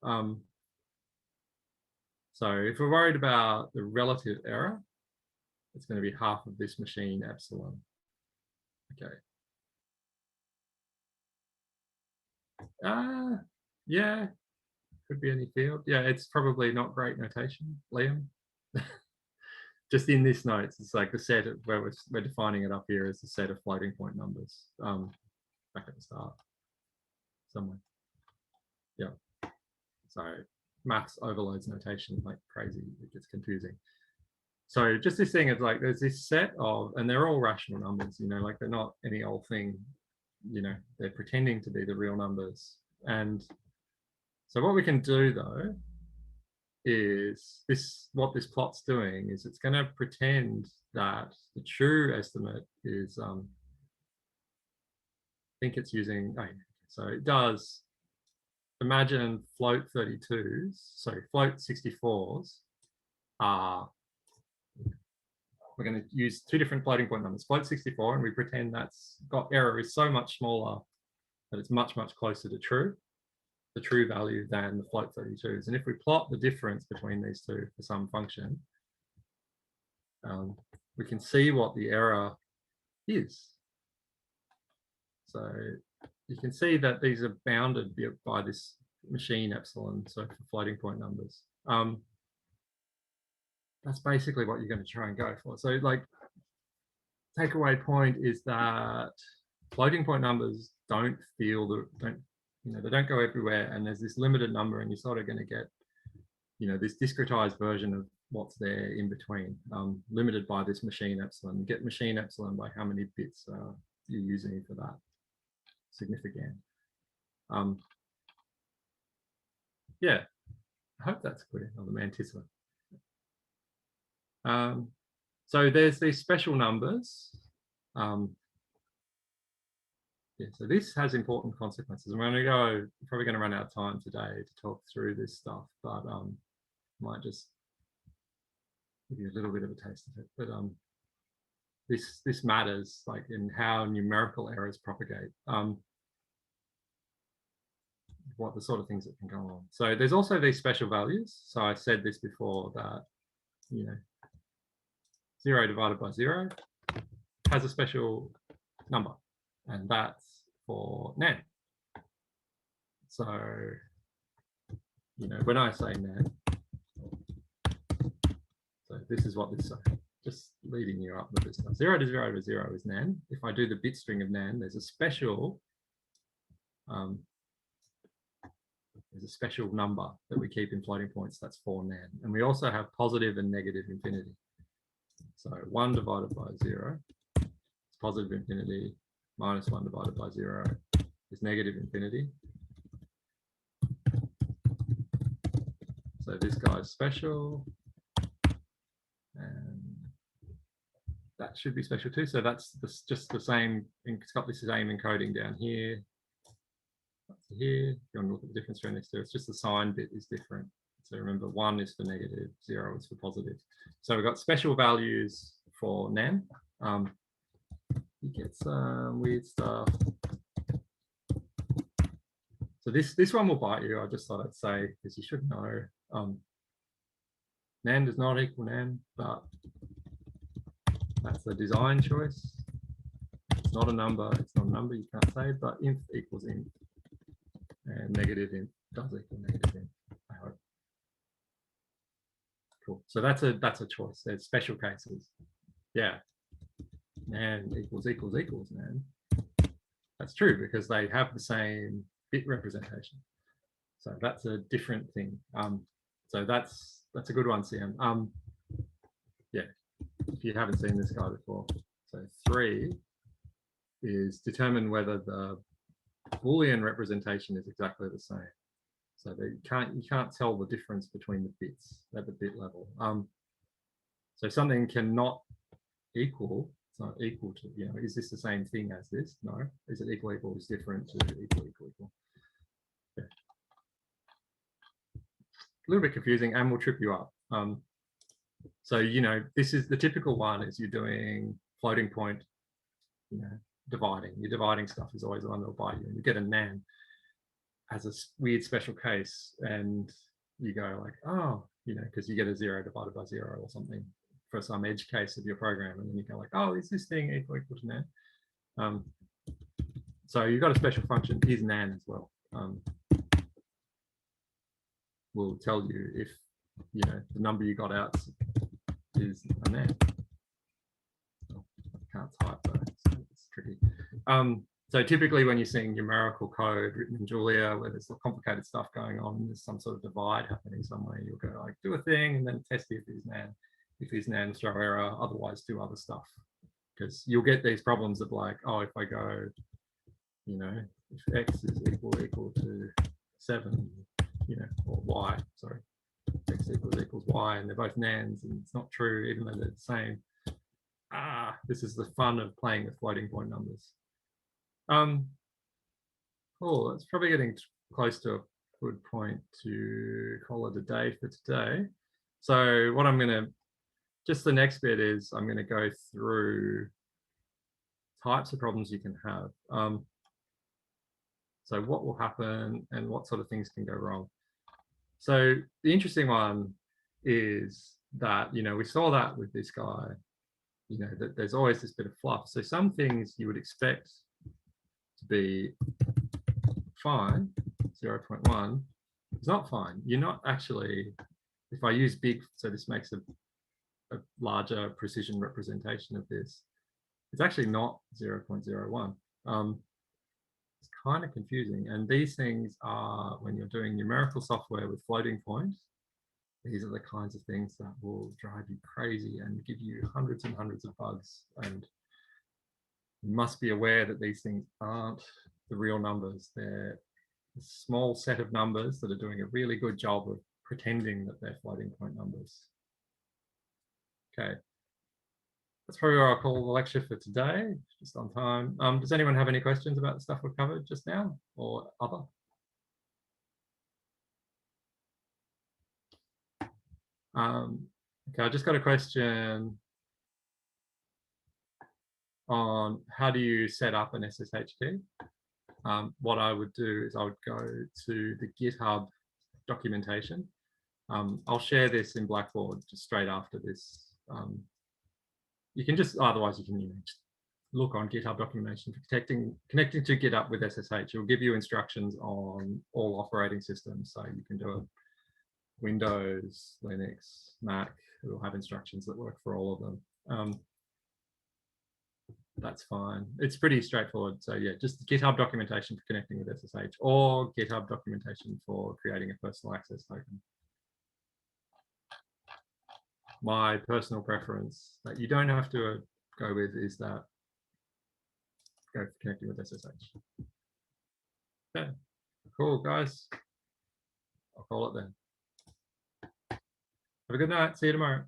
So if we're worried about the relative error, it's going to be half of this machine epsilon. Okay. Yeah, could be any field. Yeah, it's probably not great notation, Liam. Just in this notes, it's like the set of where we're defining it up here as a set of floating point numbers back at the start somewhere. Yeah. So maths overloads notation like crazy. It gets confusing. So just this thing is like there's this set of, and they're all rational numbers, you know, like they're not any old thing, you know, they're pretending to be the real numbers. And so what we can do though is what this plot's doing is it's going to pretend that the true estimate is I think it's using, so it does imagine float 32s, sorry, float 64s are, we're going to use 2 different floating point numbers, float 64, and we pretend that's got error is so much smaller that it's much, much closer to true, the true value, than the float 32s. And if we plot the difference between these two for some function, we can see what the error is. So you can see that these are bounded by this machine epsilon, so for floating point numbers. That's basically what you're going to try and go for. So like takeaway point is that floating point numbers don't they don't go everywhere, and there's this limited number, and you're sort of going to get, you know, this discretized version of what's there in between, limited by this machine epsilon. You get machine epsilon by how many bits you're using for that significand. Yeah, I hope that's clear on the mantissa. So there's these special numbers. Yeah, so this has important consequences. I'm probably going to run out of time today to talk through this stuff, but might just give you a little bit of a taste of it. But this matters, like in how numerical errors propagate, what the sort of things that can go on. So there's also these special values. So I said this before that, you know, 0 divided by 0 has a special number, and that's for nan. So, you know, when I say nan, so this is what this says. Just leading you up with this stuff. 0 to 0 to 0 is nan. If I do the bit string of nan, there's a special number that we keep in floating points. That's for nan. And we also have positive and negative infinity. So 1 divided by 0 is positive infinity, minus 1 divided by 0 is negative infinity. So this guy is special, and that should be special too. So that's just the same, it's got the same encoding down here. That's here. If you want to look at the difference between these two, it's just the sign bit is different. So remember, 1 is for negative, 0 is for positive. So we've got special values for nan. You get some weird stuff. So this one will bite you. I just thought I'd say, because you should know. Nan does not equal nan, but that's a design choice. It's not a number. It's not a number. You can't say, but inf equals inf, and negative inf does equal negative inf. I hope. Cool. So that's a choice. There's special cases. Yeah. Nan equals nan. That's true because they have the same bit representation. So that's a different thing. So that's a good one, CM. Yeah, if you haven't seen this guy before. So 3 is determine whether the Boolean representation is exactly the same. So you can't tell the difference between the bits at the bit level. So something cannot equal. It's not equal to, is this the same thing as this? No. Is it equal is different to equal? Yeah. A little bit confusing and will trip you up. So, this is the typical one is you're doing floating point, dividing. You're dividing stuff is always the one that'll bite you. And you get a nan as a weird special case and you go like, oh, because you get a 0 divided by 0 or something for some edge case of your program. And then you go like, oh, is this thing equal to nan? So you've got a special function is nan as well. Will tell you if the number you got out is a nan. Oh, I can't type though, so it's tricky. So typically when you're seeing numerical code written in Julia where there's complicated stuff going on, there's some sort of divide happening somewhere, you'll go like do a thing and then test if is nan. If is nan, throw error, otherwise do other stuff. Because you'll get these problems of like, oh, if I go, if x is equal to 7, or y, sorry, x equals y, and they're both nans, and it's not true, even though they're the same. This is the fun of playing with floating point numbers. Cool, it's probably getting close to a good point to call it a day for today. So what I'm gonna, just the next bit is I'm gonna go through types of problems you can have. So what will happen and what sort of things can go wrong. So the interesting one is that, we saw that with this guy, that there's always this bit of fluff. So some things you would expect to be fine, 0.1, is not fine. You're not actually, if I use big, so this makes a larger precision representation of this, it's actually not 0.01. It's kind of confusing. And these things are, when you're doing numerical software with floating point, these are the kinds of things that will drive you crazy and give you hundreds and hundreds of bugs. And you must be aware that these things aren't the real numbers. They're a small set of numbers that are doing a really good job of pretending that they're floating point numbers. Okay. That's probably where I'll call the lecture for today, just on time. Does anyone have any questions about the stuff we've covered just now or other? Okay, I just got a question on how do you set up an SSH key? What I would do is I would go to the GitHub documentation. I'll share this in Blackboard just straight after this. You can just, otherwise you can just look on GitHub documentation for connecting to GitHub with SSH. It will give you instructions on all operating systems. So you can do it Windows, Linux, Mac. It will have instructions that work for all of them. That's fine. It's pretty straightforward. So yeah, just GitHub documentation for connecting with SSH or GitHub documentation for creating a personal access token. My personal preference that you don't have to go with is that go for connecting with SSH. Okay, cool guys. I'll call it then. Have a good night. See you tomorrow.